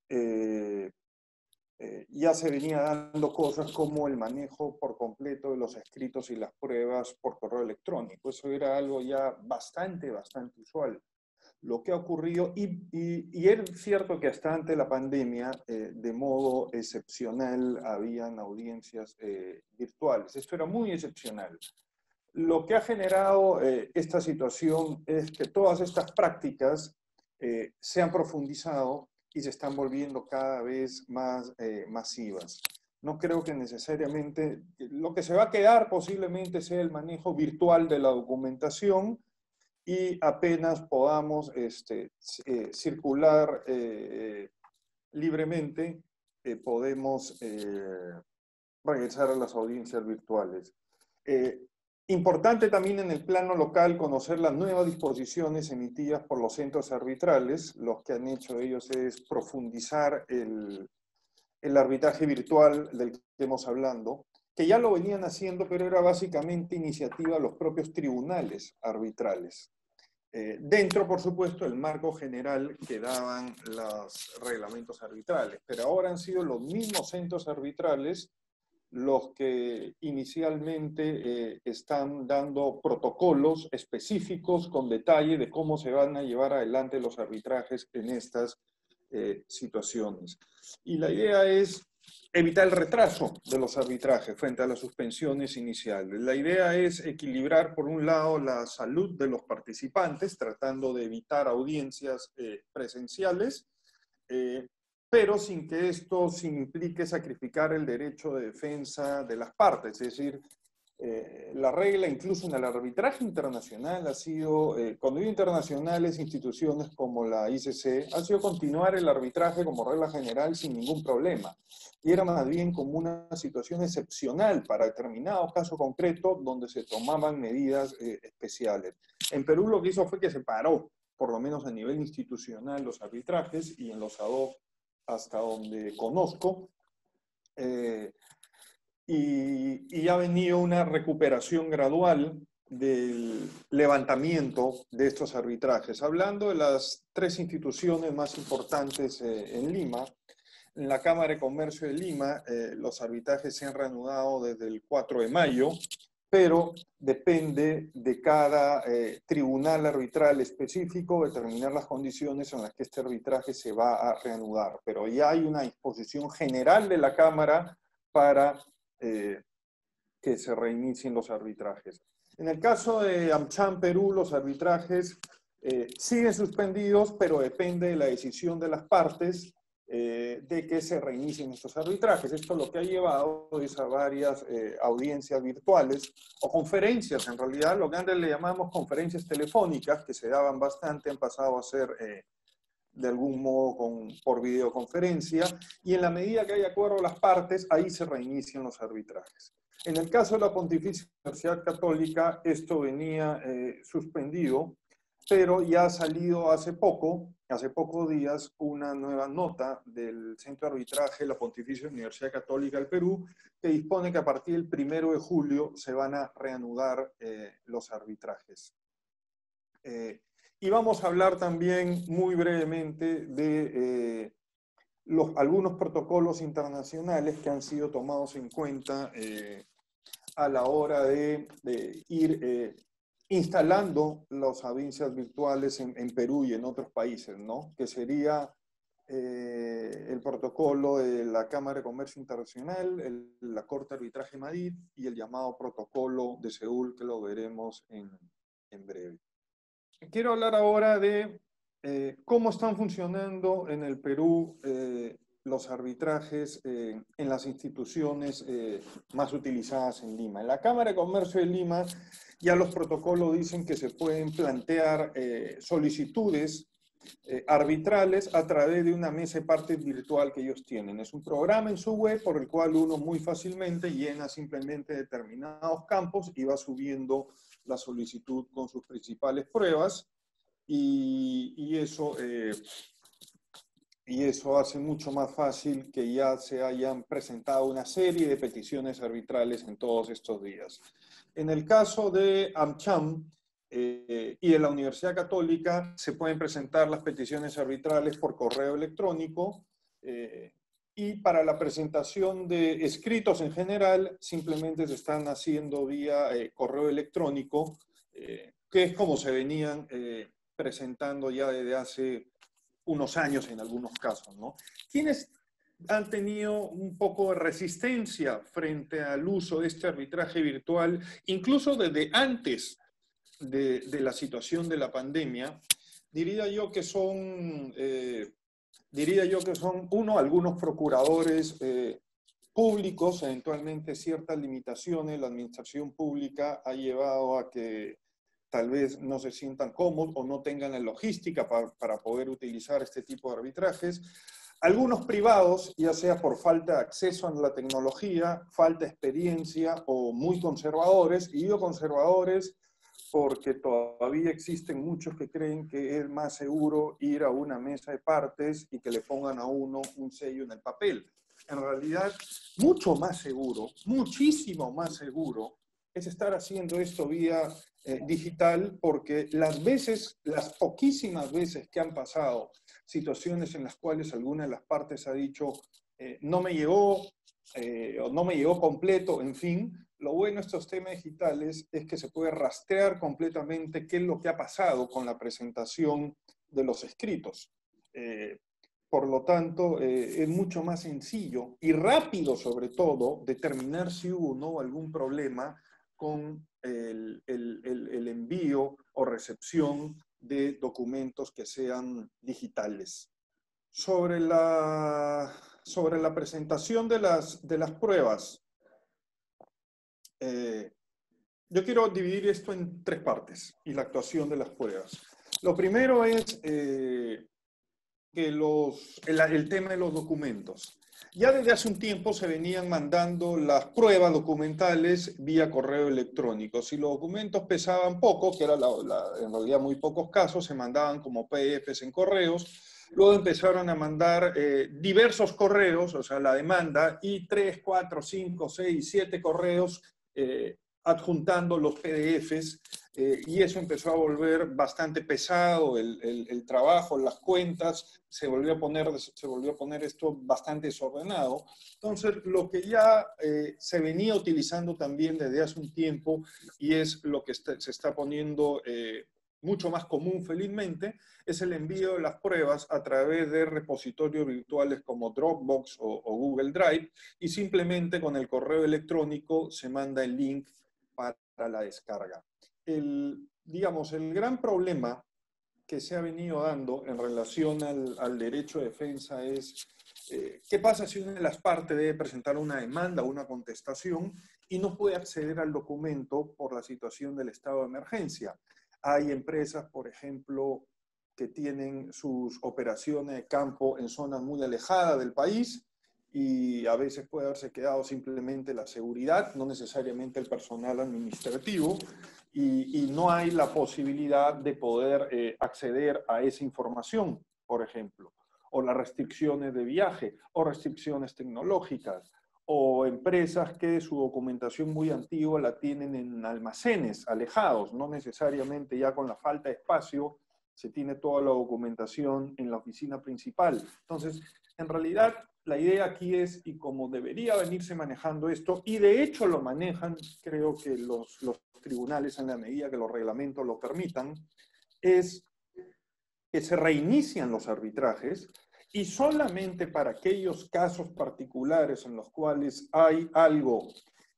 Speaker 3: ya se venía dando cosas como el manejo por completo de los escritos y las pruebas por correo electrónico. Eso era algo ya bastante usual. Lo que ha ocurrido, y es cierto que hasta antes de la pandemia, de modo excepcional, habían audiencias virtuales. Esto era muy excepcional. Lo que ha generado esta situación es que todas estas prácticas se han profundizado y se están volviendo cada vez más masivas. No creo que necesariamente, lo que se va a quedar posiblemente sea el manejo virtual de la documentación, y apenas podamos circular libremente, podemos regresar a las audiencias virtuales. Importante también en el plano local conocer las nuevas disposiciones emitidas por los centros arbitrales. Lo que han hecho ellos es profundizar el arbitraje virtual del que estamos hablando, que ya lo venían haciendo, pero era básicamente iniciativa de los propios tribunales arbitrales. Dentro, por supuesto, del marco general que daban los reglamentos arbitrales, pero ahora han sido los mismos centros arbitrales los que inicialmente están dando protocolos específicos con detalle de cómo se van a llevar adelante los arbitrajes en estas situaciones. Y la idea es evitar el retraso de los arbitrajes frente a las suspensiones iniciales. La idea es equilibrar, por un lado, la salud de los participantes, tratando de evitar audiencias presenciales, pero sin que esto implique sacrificar el derecho de defensa de las partes. Es decir, la regla, incluso en el arbitraje internacional, ha sido, cuando digo internacionales, instituciones como la ICC, ha sido continuar el arbitraje como regla general sin ningún problema. Y era más bien como una situación excepcional para determinado caso concreto donde se tomaban medidas especiales. En Perú lo que hizo fue que se paró, por lo menos a nivel institucional, los arbitrajes, y en los ad hoc, hasta donde conozco, y ha venido una recuperación gradual del levantamiento de estos arbitrajes. Hablando de las tres instituciones más importantes en Lima, en la Cámara de Comercio de Lima, los arbitrajes se han reanudado desde el 4 de mayo, pero depende de cada tribunal arbitral específico determinar las condiciones en las que este arbitraje se va a reanudar. Pero ya hay una disposición general de la Cámara para que se reinicien los arbitrajes. En el caso de AmCham Perú, los arbitrajes siguen suspendidos, pero depende de la decisión de las partes de que se reinicien estos arbitrajes. Esto lo que ha llevado es a varias audiencias virtuales o conferencias, en realidad, lo que antes le llamamos conferencias telefónicas, que se daban bastante, han pasado a ser de algún modo por videoconferencia, y en la medida que hay acuerdo a las partes, ahí se reinician los arbitrajes. En el caso de la Pontificia Universidad Católica, esto venía suspendido, pero ya ha salido hace pocos días, una nueva nota del Centro de Arbitraje de la Pontificia Universidad Católica del Perú, que dispone que a partir del 1 de julio se van a reanudar los arbitrajes. Y vamos a hablar también muy brevemente de algunos protocolos internacionales que han sido tomados en cuenta a la hora de ir instalando las audiencias virtuales en Perú y en otros países, ¿no? Que sería el protocolo de la Cámara de Comercio Internacional, la Corte de Arbitraje Madrid y el llamado protocolo de Seúl, que lo veremos en breve. Quiero hablar ahora de cómo están funcionando en el Perú los arbitrajes en las instituciones más utilizadas en Lima. En la Cámara de Comercio de Lima ya los protocolos dicen que se pueden plantear solicitudes arbitrales a través de una mesa de partes virtual que ellos tienen. Es un programa en su web por el cual uno muy fácilmente llena simplemente determinados campos y va subiendo la solicitud con sus principales pruebas y eso hace mucho más fácil que ya se hayan presentado una serie de peticiones arbitrales en todos estos días. En el caso de AmCham y de la Universidad Católica, se pueden presentar las peticiones arbitrales por correo electrónico y para la presentación de escritos en general, simplemente se están haciendo vía correo electrónico, que es como se venían presentando ya desde hace unos años en algunos casos, ¿no? ¿Quiénes han tenido un poco de resistencia frente al uso de este arbitraje virtual, incluso desde antes de la situación de la pandemia? Diría yo que son algunos procuradores públicos, eventualmente ciertas limitaciones. La administración pública ha llevado a que tal vez no se sientan cómodos o no tengan la logística para poder utilizar este tipo de arbitrajes. Algunos privados, ya sea por falta de acceso a la tecnología, falta de experiencia o muy conservadores, y digo conservadores porque todavía existen muchos que creen que es más seguro ir a una mesa de partes y que le pongan a uno un sello en el papel. En realidad, mucho más seguro, muchísimo más seguro, es estar haciendo esto vía digital, porque las poquísimas veces que han pasado situaciones en las cuales alguna de las partes ha dicho no me llegó o no me llegó completo, en fin, lo bueno de estos temas digitales es que se puede rastrear completamente qué es lo que ha pasado con la presentación de los escritos. Por lo tanto, es mucho más sencillo y rápido, sobre todo, determinar si hubo o no algún problema con el envío o recepción de documentos que sean digitales. Sobre la presentación de las pruebas, yo quiero dividir esto en tres partes y la actuación de las pruebas. Lo primero es el tema de los documentos. Ya desde hace un tiempo se venían mandando las pruebas documentales vía correo electrónico. Si los documentos pesaban poco, que era en realidad muy pocos casos, se mandaban como PDFs en correos. Luego empezaron a mandar diversos correos, o sea, la demanda, y 3, 4, 5, 6, 7 correos adjuntando los PDFs, y eso empezó a volver bastante pesado, el trabajo, las cuentas, se volvió a poner esto bastante desordenado. Entonces, lo que ya se venía utilizando también desde hace un tiempo, y es lo que se está poniendo mucho más común, felizmente, es el envío de las pruebas a través de repositorios virtuales como Dropbox o Google Drive, y simplemente con el correo electrónico se manda el link para la descarga. El gran problema que se ha venido dando en relación al derecho de defensa es ¿qué pasa si una de las partes debe presentar una demanda o una contestación y no puede acceder al documento por la situación del estado de emergencia? Hay empresas, por ejemplo, que tienen sus operaciones de campo en zonas muy alejadas del país, y a veces puede haberse quedado simplemente la seguridad, no necesariamente el personal administrativo, y no hay la posibilidad de poder acceder a esa información, por ejemplo, o las restricciones de viaje, o restricciones tecnológicas, o empresas que su documentación muy antigua la tienen en almacenes alejados, no necesariamente ya con la falta de espacio se tiene toda la documentación en la oficina principal. Entonces, en realidad, la idea aquí es, y como debería venirse manejando esto, y de hecho lo manejan, creo que los tribunales en la medida que los reglamentos lo permitan, es que se reinician los arbitrajes y solamente para aquellos casos particulares en los cuales hay algo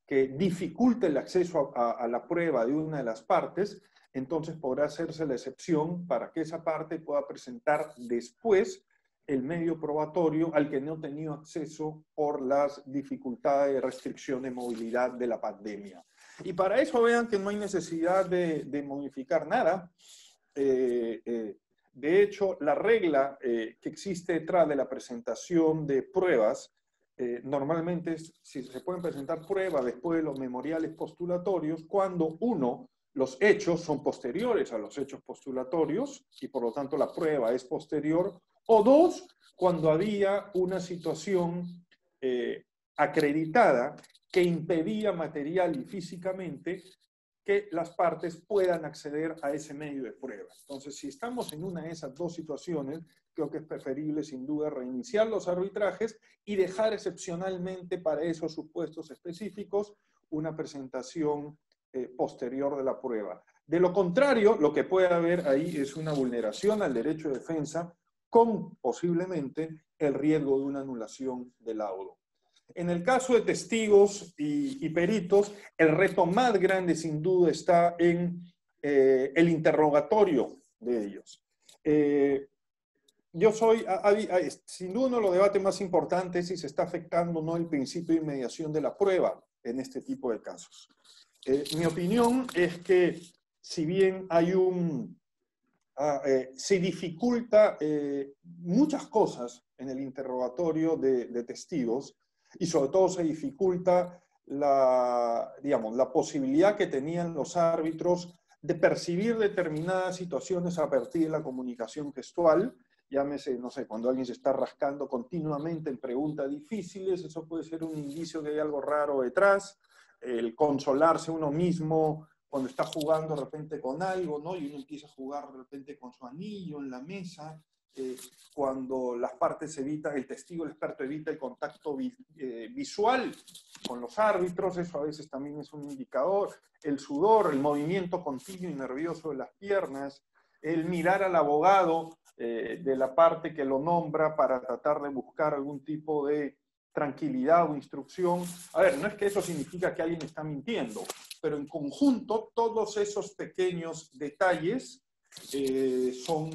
Speaker 3: que dificulte el acceso a la prueba de una de las partes, entonces podrá hacerse la excepción para que esa parte pueda presentar después el medio probatorio al que no ha tenido acceso por las dificultades de restricción de movilidad de la pandemia. Y para eso vean que no hay necesidad de modificar nada. De hecho, la regla que existe detrás de la presentación de pruebas, normalmente si se pueden presentar pruebas después de los memoriales postulatorios, cuando uno, los hechos son posteriores a los hechos postulatorios y por lo tanto la prueba es posterior, o dos, cuando había una situación acreditada que impedía material y físicamente que las partes puedan acceder a ese medio de prueba. Entonces, si estamos en una de esas dos situaciones, creo que es preferible sin duda reiniciar los arbitrajes y dejar excepcionalmente para esos supuestos específicos una presentación posterior de la prueba. De lo contrario, lo que puede haber ahí es una vulneración al derecho de defensa con posiblemente el riesgo de una anulación del laudo. En el caso de testigos y peritos, el reto más grande sin duda está en el interrogatorio de ellos. Sin duda uno de los debates más importantes es si se está afectando o no el principio de inmediación de la prueba en este tipo de casos. Mi opinión es que si bien hay se dificulta muchas cosas en el interrogatorio de testigos, y sobre todo se dificulta la posibilidad que tenían los árbitros de percibir determinadas situaciones a partir de la comunicación gestual. Llámese, no sé, cuando alguien se está rascando continuamente en preguntas difíciles, eso puede ser un indicio de que hay algo raro detrás. El consolarse uno mismo cuando está jugando de repente con algo, ¿no? Y uno empieza a jugar de repente con su anillo en la mesa. Cuando las partes evitan, el testigo, el experto evita el contacto visual con los árbitros, eso a veces también es un indicador. El sudor, el movimiento continuo y nervioso de las piernas, el mirar al abogado de la parte que lo nombra para tratar de buscar algún tipo de tranquilidad o instrucción. A ver, no es que eso significa que alguien está mintiendo, pero en conjunto todos esos pequeños detalles son...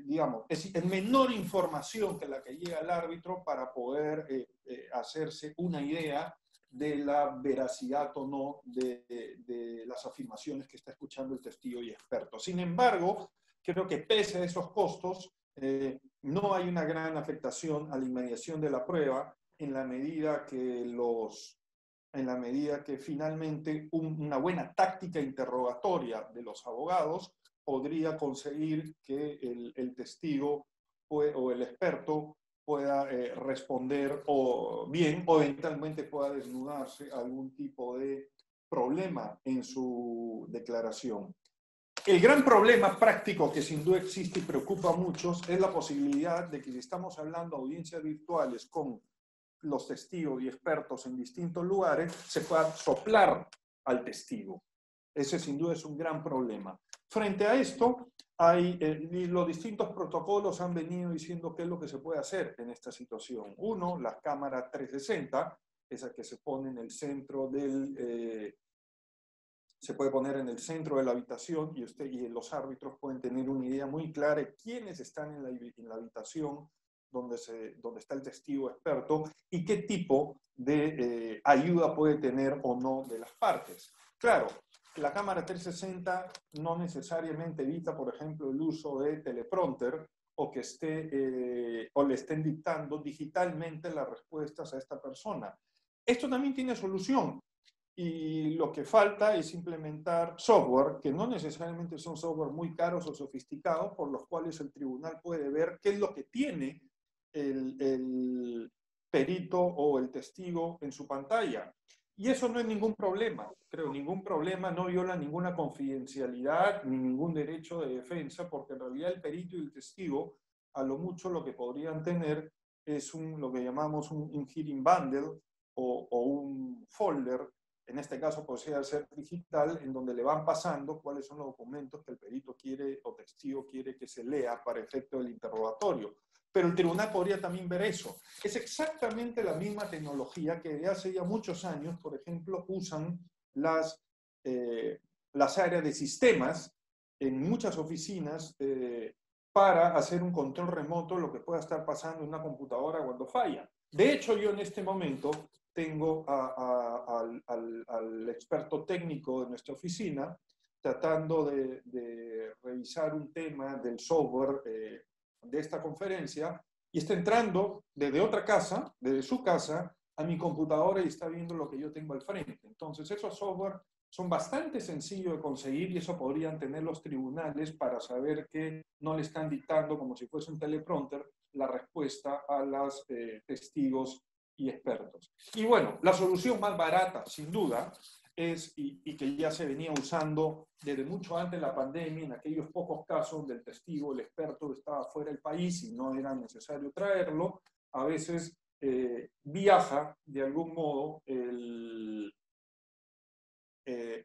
Speaker 3: digamos, es menor información que la que llega al árbitro para poder hacerse una idea de la veracidad o no de las afirmaciones que está escuchando el testigo y experto. Sin embargo, creo que pese a esos costos, no hay una gran afectación a la inmediación de la prueba en la medida que finalmente una buena táctica interrogatoria de los abogados podría conseguir que el testigo o el experto pueda responder o bien o eventualmente pueda desnudarse algún tipo de problema en su declaración. El gran problema práctico que sin duda existe y preocupa a muchos es la posibilidad de que si estamos hablando de audiencias virtuales con los testigos y expertos en distintos lugares, se pueda soplar al testigo. Ese sin duda es un gran problema. Frente a esto, los distintos protocolos han venido diciendo qué es lo que se puede hacer en esta situación. Uno, la cámara 360, esa que se pone en el centro se puede poner en el centro de la habitación y los árbitros pueden tener una idea muy clara de quiénes están en la habitación donde está el testigo experto y qué tipo de ayuda puede tener o no de las partes. Claro, la cámara 360 no necesariamente evita, por ejemplo, el uso de teleprompter o que le estén dictando digitalmente las respuestas a esta persona. Esto también tiene solución. Y lo que falta es implementar software, que no necesariamente son software muy caros o sofisticados, por los cuales el tribunal puede ver qué es lo que tiene el perito o el testigo en su pantalla. Y eso no es ningún problema, creo, ningún problema, no viola ninguna confidencialidad ni ningún derecho de defensa, porque en realidad el perito y el testigo, a lo mucho lo que podrían tener es lo que llamamos un hearing bundle o un folder, en este caso podría ser digital, en donde le van pasando cuáles son los documentos que el perito quiere o testigo quiere que se lea para efecto del interrogatorio. Pero el tribunal podría también ver eso. Es exactamente la misma tecnología que de hace ya muchos años, por ejemplo, usan las áreas de sistemas en muchas oficinas para hacer un control remoto de lo que pueda estar pasando en una computadora cuando falla. De hecho, yo en este momento tengo al experto técnico de nuestra oficina tratando de revisar un tema del software de esta conferencia, y está entrando desde otra casa, desde su casa, a mi computadora y está viendo lo que yo tengo al frente. Entonces, esos software son bastante sencillos de conseguir y eso podrían tener los tribunales para saber que no le están dictando, como si fuese un teleprompter, la respuesta a los testigos y expertos. Y bueno, la solución más barata, sin duda, y que ya se venía usando desde mucho antes de la pandemia, en aquellos pocos casos donde el testigo, el experto estaba fuera del país y no era necesario traerlo, a veces viaja de algún modo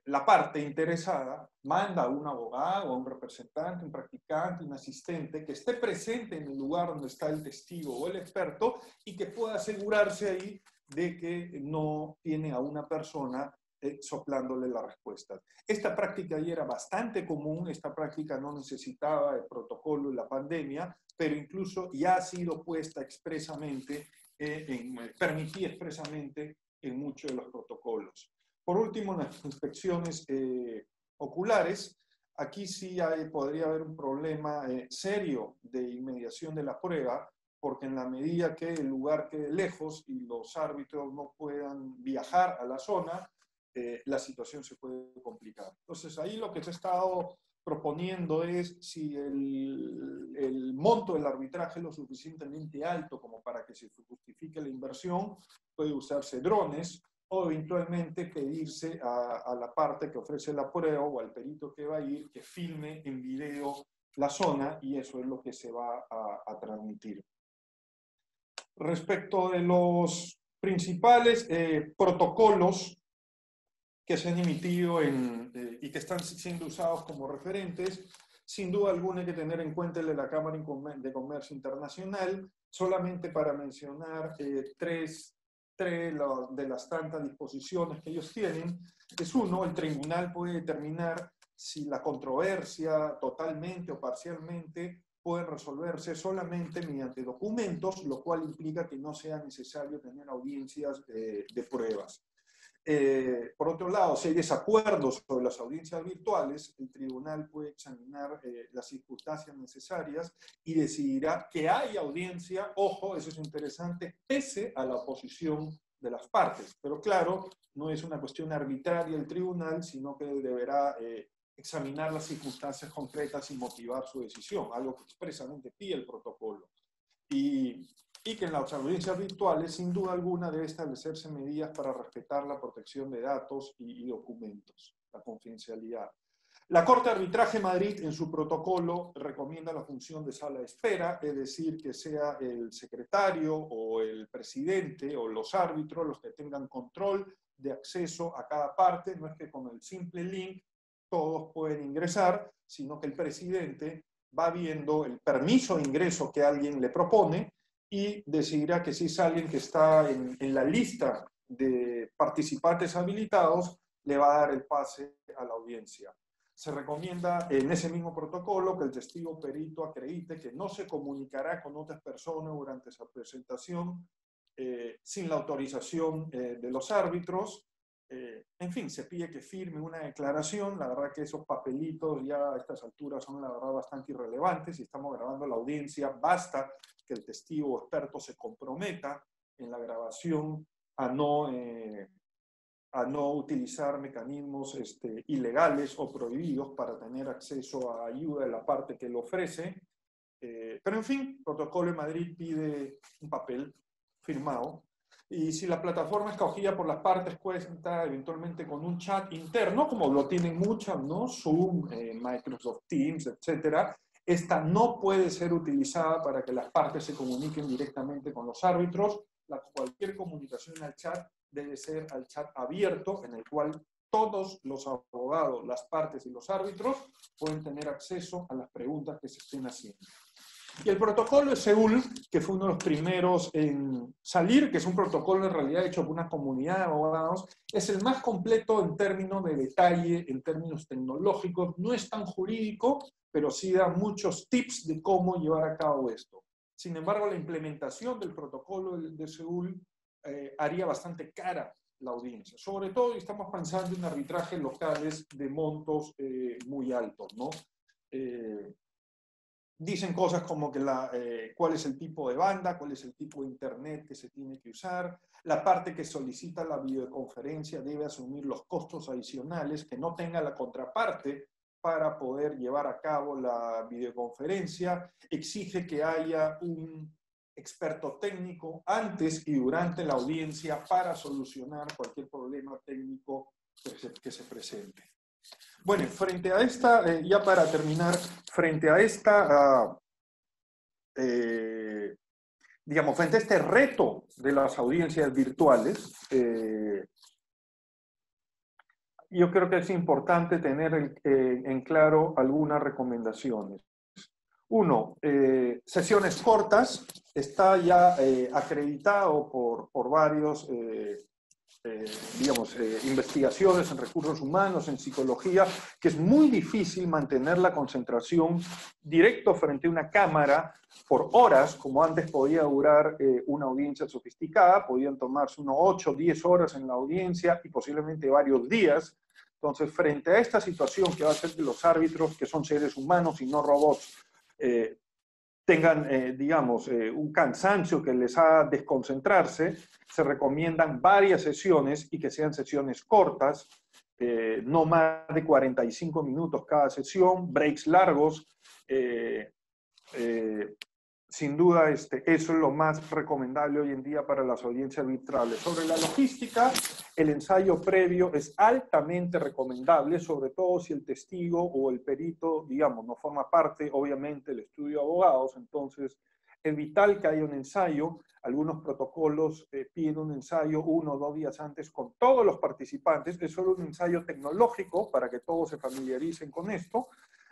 Speaker 3: la parte interesada, manda a un abogado, a un representante, un practicante, un asistente que esté presente en el lugar donde está el testigo o el experto y que pueda asegurarse ahí de que no tiene a una persona soplándole la respuesta. Esta práctica ya era bastante común, esta práctica no necesitaba el protocolo de la pandemia, pero incluso ya ha sido puesta expresamente, permitida expresamente en muchos de los protocolos. Por último, en las inspecciones oculares, aquí sí podría haber un problema serio de inmediación de la prueba, porque en la medida que el lugar quede lejos y los árbitros no puedan viajar a la zona, la situación se puede complicar. Entonces, ahí lo que se ha estado proponiendo es si el monto del arbitraje es lo suficientemente alto como para que se justifique la inversión, puede usarse drones o eventualmente pedirse a la parte que ofrece la prueba o al perito que va a ir que filme en video la zona y eso es lo que se va a transmitir. Respecto de los principales protocolos que se han emitido y que están siendo usados como referentes, sin duda alguna hay que tener en cuenta el de la Cámara de Comercio Internacional, solamente para mencionar tres de las tantas disposiciones que ellos tienen. Es uno, el tribunal puede determinar si la controversia totalmente o parcialmente puede resolverse solamente mediante documentos, lo cual implica que no sea necesario tener audiencias de pruebas. Por otro lado, si hay desacuerdos sobre las audiencias virtuales, el tribunal puede examinar las circunstancias necesarias y decidirá que hay audiencia, ojo, eso es interesante, pese a la oposición de las partes. Pero claro, no es una cuestión arbitraria del tribunal, sino que deberá examinar las circunstancias concretas y motivar su decisión, algo que expresamente pide el protocolo. Y que en las audiencias virtuales, sin duda alguna, debe establecerse medidas para respetar la protección de datos y documentos, la confidencialidad. La Corte de Arbitraje Madrid, en su protocolo, recomienda la función de sala de espera, es decir, que sea el secretario o el presidente o los árbitros los que tengan control de acceso a cada parte. No es que con el simple link todos pueden ingresar, sino que el presidente va viendo el permiso de ingreso que alguien le propone y decidirá que si es alguien que está en la lista de participantes habilitados, le va a dar el pase a la audiencia. Se recomienda en ese mismo protocolo que el testigo perito acredite que no se comunicará con otras personas durante esa presentación sin la autorización de los árbitros. En fin, se pide que firme una declaración. La verdad que esos papelitos ya a estas alturas son la verdad bastante irrelevantes. Si estamos grabando la audiencia, basta que el testigo o experto se comprometa en la grabación a no utilizar mecanismos ilegales o prohibidos para tener acceso a ayuda de la parte que lo ofrece. Pero en fin, el protocolo de Madrid pide un papel firmado. Y si la plataforma escogida por las partes cuenta eventualmente con un chat interno, como lo tienen muchas, ¿no? Zoom, Microsoft Teams, etcétera, esta no puede ser utilizada para que las partes se comuniquen directamente con los árbitros. Cualquier comunicación al chat debe ser al chat abierto, en el cual todos los abogados, las partes y los árbitros pueden tener acceso a las preguntas que se estén haciendo. Y el protocolo de Seúl, que fue uno de los primeros en salir, que es un protocolo en realidad hecho por una comunidad de abogados, es el más completo en términos de detalle, en términos tecnológicos. No es tan jurídico, pero sí da muchos tips de cómo llevar a cabo esto. Sin embargo, la implementación del protocolo de Seúl haría bastante cara la audiencia. Sobre todo, estamos pensando en arbitrajes locales de montos muy altos, ¿no? Dicen cosas como que cuál es el tipo de banda, cuál es el tipo de internet que se tiene que usar, la parte que solicita la videoconferencia debe asumir los costos adicionales que no tenga la contraparte para poder llevar a cabo la videoconferencia, exige que haya un experto técnico antes y durante la audiencia para solucionar cualquier problema técnico que se presente. Bueno, frente a esta, ya para terminar, frente a esta, digamos, frente a este reto de las audiencias virtuales, yo creo que es importante tener en claro algunas recomendaciones. Uno, sesiones cortas, está ya acreditado por varios investigaciones en recursos humanos, en psicología, que es muy difícil mantener la concentración directo frente a una cámara por horas, como antes podía durar una audiencia sofisticada, podían tomarse unos 8 o 10 horas en la audiencia y posiblemente varios días. Entonces, frente a esta situación que va a ser que los árbitros, que son seres humanos y no robots, tengan, un cansancio que les haga desconcentrarse, se recomiendan varias sesiones y que sean sesiones cortas, no más de 45 minutos cada sesión, breaks largos. Sin duda, eso es lo más recomendable hoy en día para las audiencias arbitrales. Sobre la logística, el ensayo previo es altamente recomendable, sobre todo si el testigo o el perito, digamos, no forma parte, obviamente, del estudio de abogados. Entonces, es vital que haya un ensayo. Algunos protocolos piden un ensayo 1 o 2 días antes con todos los participantes. Es solo un ensayo tecnológico para que todos se familiaricen con esto.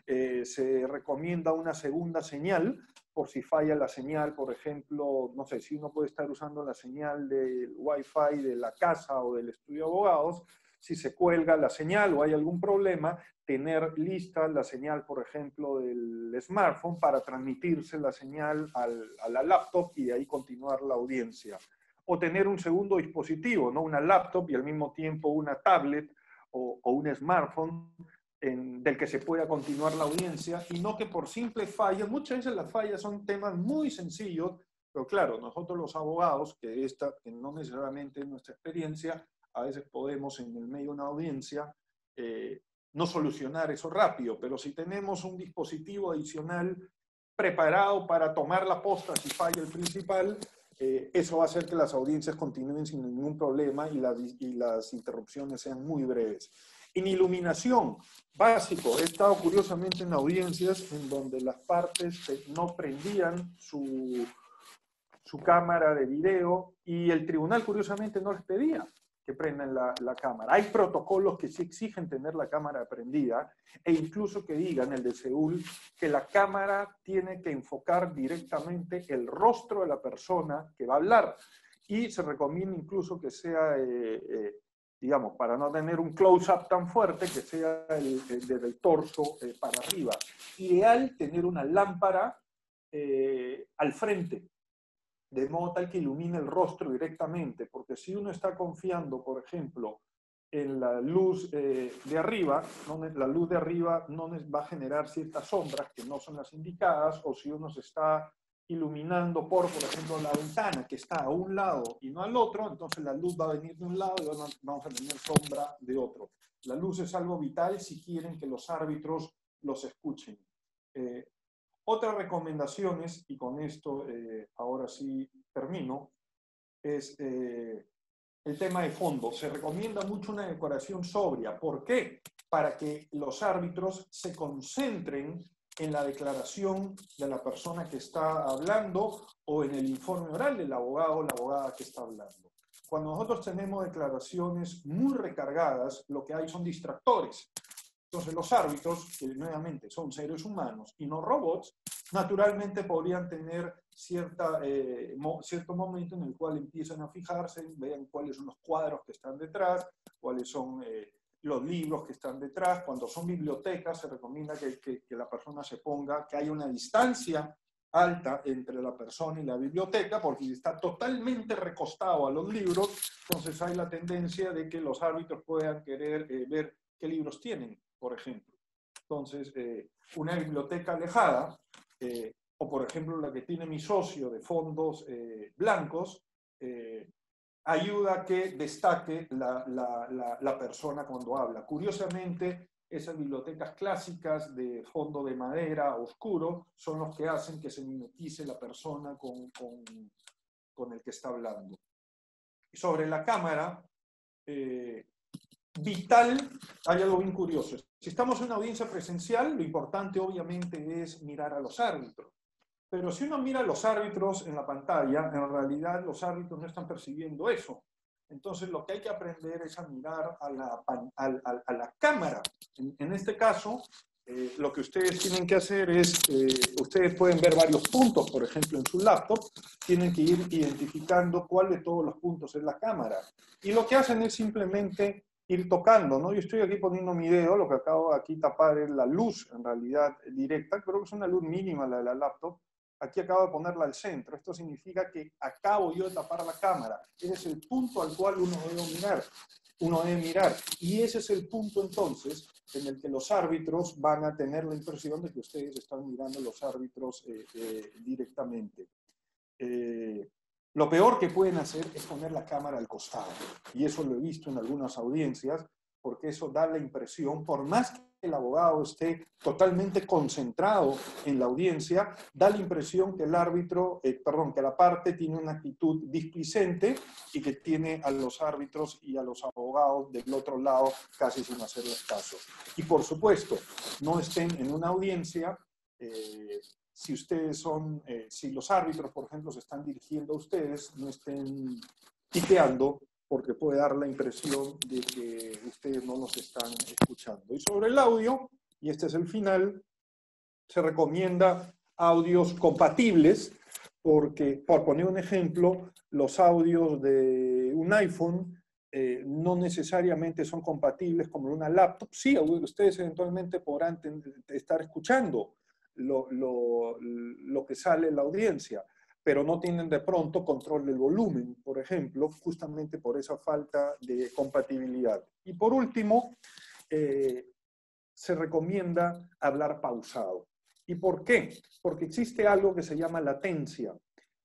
Speaker 3: Se recomienda una segunda señal por si falla la señal, por ejemplo, no sé, si uno puede estar usando la señal del Wi-Fi de la casa o del estudio de abogados, si se cuelga la señal o hay algún problema, tener lista la señal, por ejemplo, del smartphone para transmitirse la señal a la laptop y de ahí continuar la audiencia. O tener un segundo dispositivo, ¿no? Una laptop y al mismo tiempo una tablet o un smartphone del que se pueda continuar la audiencia y no que por simple falla, muchas veces las fallas son temas muy sencillos, pero claro, nosotros los abogados, que no necesariamente es nuestra experiencia, a veces podemos en el medio de una audiencia no solucionar eso rápido, pero si tenemos un dispositivo adicional preparado para tomar la posta si falla el principal, eso va a hacer que las audiencias continúen sin ningún problema y las interrupciones sean muy breves. En iluminación, básico, he estado curiosamente en audiencias en donde las partes no prendían su cámara de video y el tribunal curiosamente no les pedía que prendan la cámara. Hay protocolos que sí exigen tener la cámara prendida e incluso que digan, el de Seúl, que la cámara tiene que enfocar directamente el rostro de la persona que va a hablar y se recomienda incluso que sea digamos, para no tener un close-up tan fuerte, que sea desde el torso para arriba. Ideal tener una lámpara al frente, de modo tal que ilumine el rostro directamente, porque si uno está confiando, por ejemplo, en la luz de arriba, la luz de arriba no va a generar ciertas sombras que no son las indicadas, o si uno se está iluminando por ejemplo, la ventana que está a un lado y no al otro, entonces la luz va a venir de un lado y vamos a tener sombra de otro. La luz es algo vital si quieren que los árbitros los escuchen. Otras recomendaciones, y con esto ahora sí termino, es el tema de fondo. Se recomienda mucho una decoración sobria. ¿Por qué? Para que los árbitros se concentren en la declaración de la persona que está hablando o en el informe oral del abogado o la abogada que está hablando. Cuando nosotros tenemos declaraciones muy recargadas, lo que hay son distractores. Entonces los árbitros, que nuevamente son seres humanos y no robots, naturalmente podrían tener cierto momento en el cual empiezan a fijarse, vean cuáles son los cuadros que están detrás, cuáles son los libros que están detrás. Cuando son bibliotecas se recomienda que la persona se ponga, que haya una distancia alta entre la persona y la biblioteca, porque si está totalmente recostado a los libros, entonces hay la tendencia de que los árbitros puedan querer ver qué libros tienen, por ejemplo. Entonces, una biblioteca alejada, o por ejemplo la que tiene mi socio de fondos blancos, ayuda a que destaque la persona cuando habla. Curiosamente, esas bibliotecas clásicas de fondo de madera oscuro son los que hacen que se mimetice la persona con el que está hablando. Sobre la cámara, vital, hay algo bien curioso. Si estamos en una audiencia presencial, lo importante obviamente es mirar a los árbitros. Pero si uno mira a los árbitros en la pantalla, en realidad los árbitros no están percibiendo eso. Entonces lo que hay que aprender es a mirar a la cámara. En este caso, lo que ustedes tienen que hacer es, ustedes pueden ver varios puntos, por ejemplo, en su laptop, tienen que ir identificando cuál de todos los puntos es la cámara. Y lo que hacen es simplemente ir tocando, ¿no? Yo estoy aquí poniendo mi dedo, lo que acabo de aquí tapar es la luz, en realidad, directa, creo que es una luz mínima la de la laptop. Aquí acabo de ponerla al centro. Esto significa que acabo yo de tapar la cámara. Ese es el punto al cual uno debe mirar. Y ese es el punto entonces en el que los árbitros van a tener la impresión de que ustedes están mirando a los árbitros directamente. Lo peor que pueden hacer es poner la cámara al costado. Y eso lo he visto en algunas audiencias, porque eso da la impresión, por más que el abogado esté totalmente concentrado en la audiencia, da la impresión que el árbitro, que la parte tiene una actitud displicente y que tiene a los árbitros y a los abogados del otro lado casi sin hacerles caso. Y por supuesto, no estén en una audiencia, si ustedes son, si los árbitros, por ejemplo, se están dirigiendo a ustedes, no estén titeando, porque puede dar la impresión de que ustedes no los están escuchando. Y sobre el audio, y este es el final, se recomienda audios compatibles, porque, por poner un ejemplo, los audios de un iPhone no necesariamente son compatibles con una laptop. Sí, ustedes eventualmente podrán estar escuchando lo que sale en la audiencia, pero no tienen de pronto control del volumen, por ejemplo, justamente por esa falta de compatibilidad. Y por último, se recomienda hablar pausado. ¿Y por qué? Porque existe algo que se llama latencia,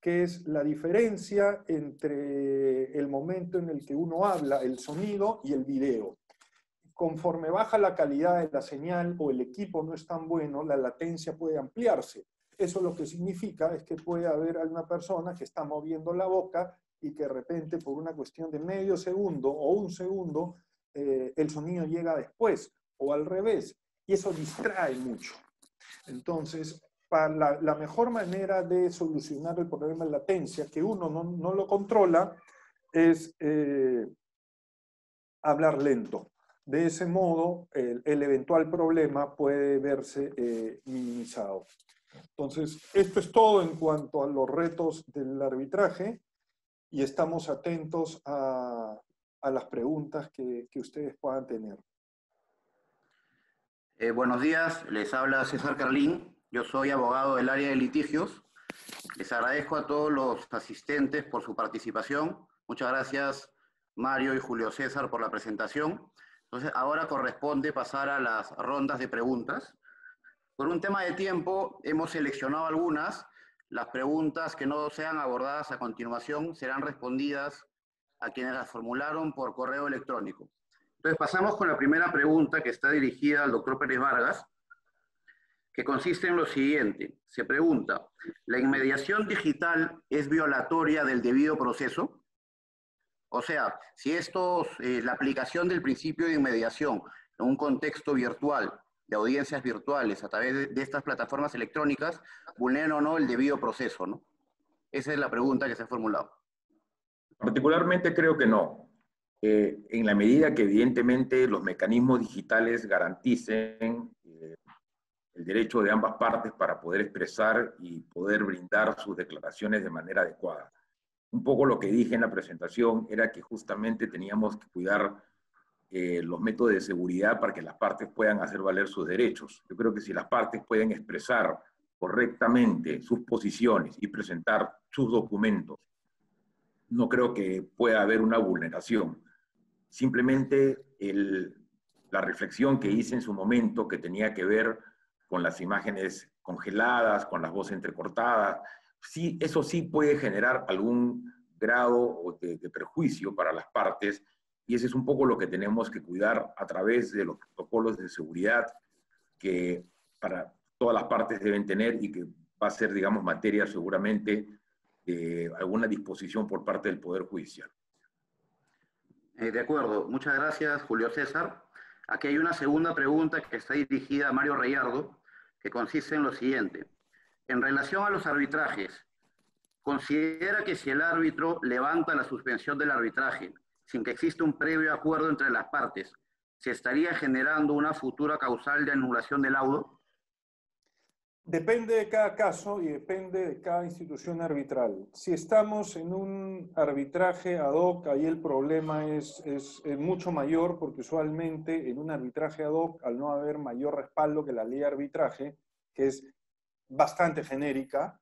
Speaker 3: que es la diferencia entre el momento en el que uno habla, el sonido, y el video. Conforme baja la calidad de la señal o el equipo no es tan bueno, la latencia puede ampliarse. Eso lo que significa es que puede haber alguna persona que está moviendo la boca y que de repente por una cuestión de medio segundo o un segundo el sonido llega después o al revés y eso distrae mucho. Entonces, para la mejor manera de solucionar el problema de latencia, que uno no lo controla, es hablar lento. De ese modo, el eventual problema puede verse minimizado. Entonces, esto es todo en cuanto a los retos del arbitraje y estamos atentos a las preguntas que ustedes puedan tener.
Speaker 4: Buenos días, les habla César Carlín. Yo soy abogado del área de litigios. Les agradezco a todos los asistentes por su participación. Muchas gracias, Mario y Julio César, por la presentación. Entonces, ahora corresponde pasar a las rondas de preguntas. Por un tema de tiempo, hemos seleccionado algunas. Las preguntas que no sean abordadas a continuación serán respondidas a quienes las formularon por correo electrónico. Entonces, pasamos con la primera pregunta que está dirigida al doctor Pérez Vargas, que consiste en lo siguiente. Se pregunta, ¿la inmediación digital es violatoria del debido proceso? O sea, si la aplicación del principio de inmediación en un contexto virtual, de audiencias virtuales a través de estas plataformas electrónicas, vulneran o no el debido proceso, ¿no? Esa es la pregunta que se ha formulado.
Speaker 2: Particularmente creo que no. En la medida que evidentemente los mecanismos digitales garanticen el derecho de ambas partes para poder expresar y poder brindar sus declaraciones de manera adecuada. Un poco lo que dije en la presentación era que justamente teníamos que cuidar los métodos de seguridad para que las partes puedan hacer valer sus derechos. Yo creo que si las partes pueden expresar correctamente sus posiciones y presentar sus documentos, no creo que pueda haber una vulneración. Simplemente la reflexión que hice en su momento, que tenía que ver con las imágenes congeladas, con las voces entrecortadas, sí, eso sí puede generar algún grado de perjuicio para las partes, y ese es un poco lo que tenemos que cuidar a través de los protocolos de seguridad que para todas las partes deben tener y que va a ser, digamos, materia seguramente de alguna disposición por parte del Poder Judicial.
Speaker 4: De acuerdo, muchas gracias, Julio César. Aquí hay una segunda pregunta que está dirigida a Mario Reyardo, que consiste en lo siguiente. En relación a los arbitrajes, ¿considera que si el árbitro levanta la suspensión del arbitraje sin que exista un previo acuerdo entre las partes, se estaría generando una futura causal de anulación del laudo?
Speaker 3: Depende de cada caso y depende de cada institución arbitral. Si estamos en un arbitraje ad hoc, ahí el problema es mucho mayor, porque usualmente en un arbitraje ad hoc, al no haber mayor respaldo que la ley de arbitraje, que es bastante genérica,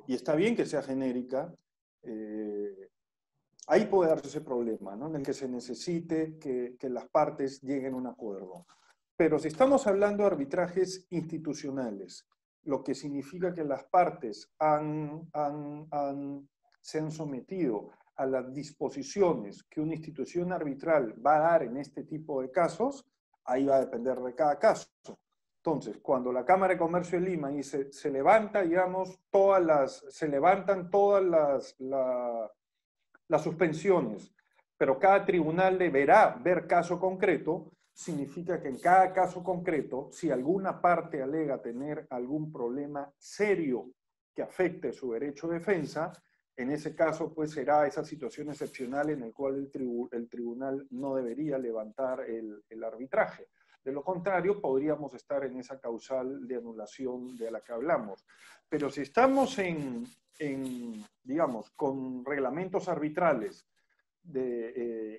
Speaker 3: y está bien que sea genérica, ahí puede darse ese problema, ¿no? En el que se necesite que las partes lleguen a un acuerdo. Pero si estamos hablando de arbitrajes institucionales, lo que significa que las partes se han sometido a las disposiciones que una institución arbitral va a dar en este tipo de casos, ahí va a depender de cada caso. Entonces, cuando la Cámara de Comercio de Lima dice, se levantan todas las suspensiones, pero cada tribunal deberá ver caso concreto, significa que en cada caso concreto, si alguna parte alega tener algún problema serio que afecte su derecho de defensa, en ese caso pues será esa situación excepcional en la cual el tribunal no debería levantar el arbitraje. De lo contrario, podríamos estar en esa causal de anulación de la que hablamos. Pero si estamos digamos, con reglamentos arbitrales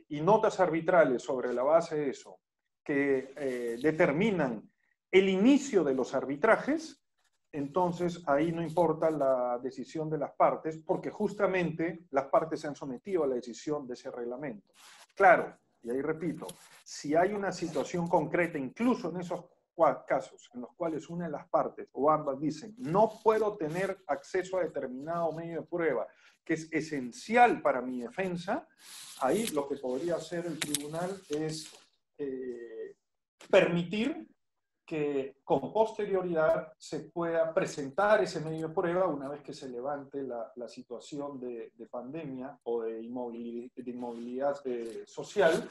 Speaker 3: y notas arbitrales sobre la base de eso, que determinan el inicio de los arbitrajes, entonces ahí no importa la decisión de las partes, porque justamente las partes se han sometido a la decisión de ese reglamento. Claro, y ahí repito, si hay una situación concreta, incluso en esos casos en los cuales una de las partes o ambas dicen no puedo tener acceso a determinado medio de prueba que es esencial para mi defensa, ahí lo que podría hacer el tribunal es permitir que con posterioridad se pueda presentar ese medio de prueba una vez que se levante la situación de pandemia o de inmovilidad social,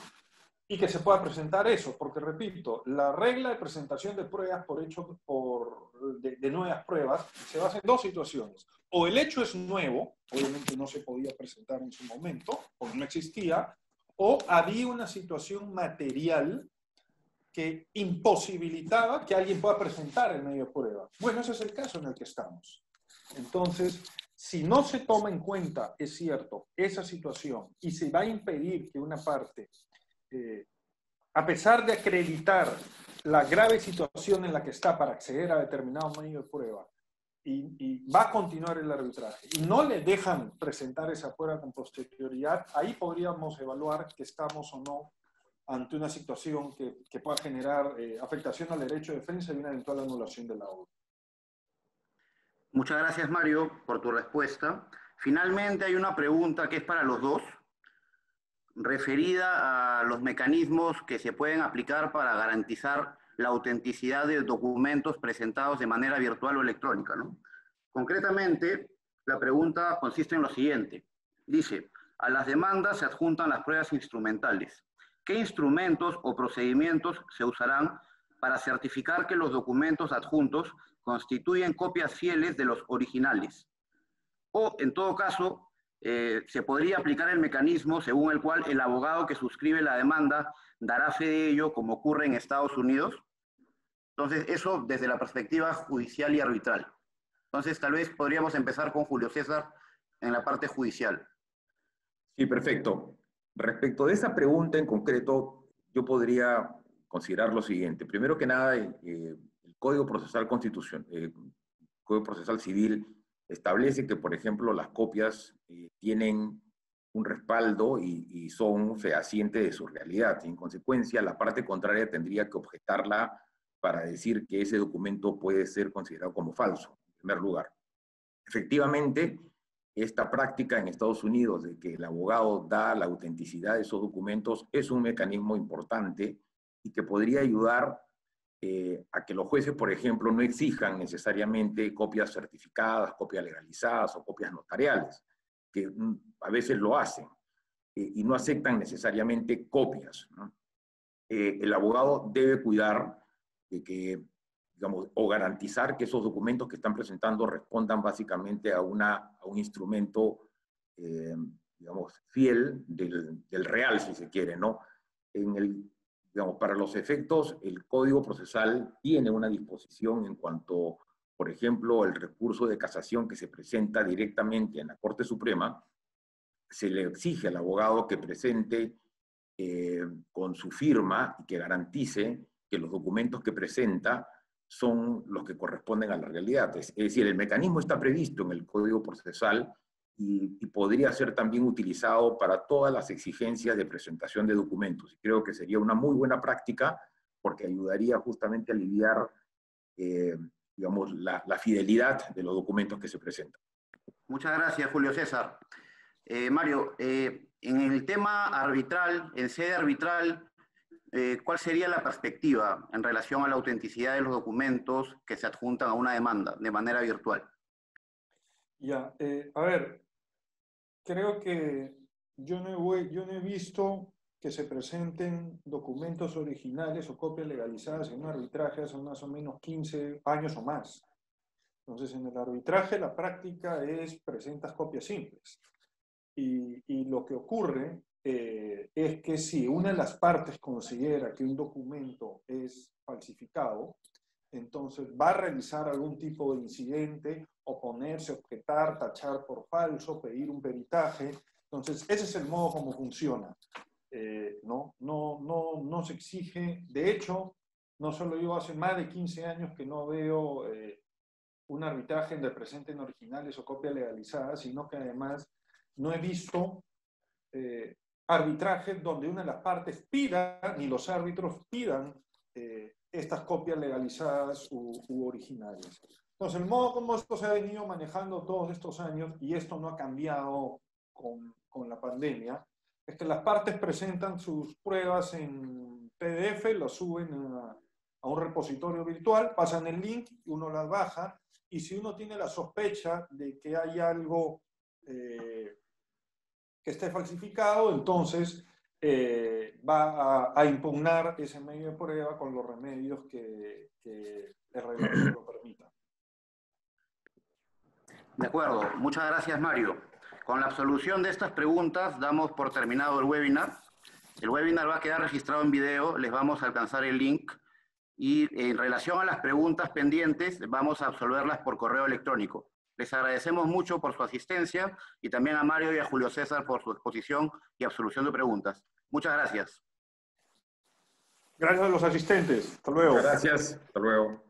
Speaker 3: y que se pueda presentar eso, porque repito, la regla de presentación de pruebas de nuevas pruebas se basa en dos situaciones. O el hecho es nuevo, obviamente no se podía presentar en su momento, o no existía, o había una situación material que imposibilitaba que alguien pueda presentar el medio de prueba. Bueno, ese es el caso en el que estamos. Entonces, si no se toma en cuenta, es cierto, esa situación, y se va a impedir que una parte, a pesar de acreditar la grave situación en la que está para acceder a determinado medio de prueba, y va a continuar el arbitraje, y no le dejan presentar esa prueba con posterioridad, ahí podríamos evaluar que estamos o no ante una situación que pueda generar afectación al derecho de defensa y una eventual anulación del laudo.
Speaker 4: Muchas gracias, Mario, por tu respuesta. Finalmente hay una pregunta que es para los dos, referida a los mecanismos que se pueden aplicar para garantizar la autenticidad de documentos presentados de manera virtual o electrónica, ¿no? Concretamente, la pregunta consiste en lo siguiente. Dice, A las demandas se adjuntan las pruebas instrumentales. ¿Qué instrumentos o procedimientos se usarán para certificar que los documentos adjuntos constituyen copias fieles de los originales? O, en todo caso, se podría aplicar el mecanismo según el cual el abogado que suscribe la demanda dará fe de ello, como ocurre en Estados Unidos. Entonces, eso desde la perspectiva judicial y arbitral. Entonces, tal vez podríamos empezar con Julio César en la parte judicial.
Speaker 2: Sí, perfecto. Respecto de esa pregunta en concreto, yo podría considerar lo siguiente. Primero que nada, el Código Procesal Código Procesal Civil establece que, por ejemplo, las copias tienen un respaldo y son fehacientes de su realidad. En consecuencia, la parte contraria tendría que objetarla para decir que ese documento puede ser considerado como falso, en primer lugar. Efectivamente, esta práctica en Estados Unidos de que el abogado da la autenticidad de esos documentos es un mecanismo importante y que podría ayudar a que los jueces, por ejemplo, no exijan necesariamente copias certificadas, copias legalizadas o copias notariales, que a veces lo hacen y no aceptan necesariamente copias, ¿no? El abogado debe cuidar de que, digamos, o garantizar que esos documentos que están presentando respondan básicamente a un instrumento, digamos, fiel del real, si se quiere, ¿no? Digamos, para los efectos, el Código Procesal tiene una disposición en cuanto, por ejemplo, el recurso de casación que se presenta directamente en la Corte Suprema, se le exige al abogado que presente con su firma y que garantice que los documentos que presenta son los que corresponden a la realidad. Es decir, el mecanismo está previsto en el Código Procesal y podría ser también utilizado para todas las exigencias de presentación de documentos. Y creo que sería una muy buena práctica porque ayudaría justamente a aliviar, digamos, la fidelidad de los documentos que se presentan.
Speaker 4: Muchas gracias, Julio César. Mario, en el tema arbitral, en sede arbitral, ¿cuál sería la perspectiva en relación a la autenticidad de los documentos que se adjuntan a una demanda de manera virtual?
Speaker 3: Ya, a ver, creo que yo no he visto que se presenten documentos originales o copias legalizadas en un arbitraje hace más o menos 15 años o más. Entonces, en el arbitraje la práctica es presentas copias simples. Y lo que ocurre es que si una de las partes considera que un documento es falsificado, entonces va a realizar algún tipo de incidente, oponerse, objetar, tachar por falso, pedir un peritaje. Entonces, ese es el modo como funciona. No se exige. De hecho, no solo yo, hace más de 15 años que no veo un arbitraje donde presenten originales o copias legalizadas, sino que además no he visto arbitrajes donde una de las partes pida, ni los árbitros pidan estas copias legalizadas u originales. Entonces, el modo como esto se ha venido manejando todos estos años, y esto no ha cambiado con la pandemia, es que las partes presentan sus pruebas en PDF, las suben a un repositorio virtual, pasan el link, uno las baja, y si uno tiene la sospecha de que hay algo que esté falsificado, entonces va a impugnar ese medio de prueba con los remedios que el reglamento lo permita.
Speaker 4: De acuerdo. Muchas gracias, Mario. Con la absolución de estas preguntas, damos por terminado el webinar. El webinar va a quedar registrado en video, les vamos a alcanzar el link y en relación a las preguntas pendientes, vamos a absolverlas por correo electrónico. Les agradecemos mucho por su asistencia y también a Mario y a Julio César por su exposición y absolución de preguntas. Muchas gracias.
Speaker 3: Gracias a los asistentes. Hasta luego.
Speaker 2: Muchas gracias. Hasta luego.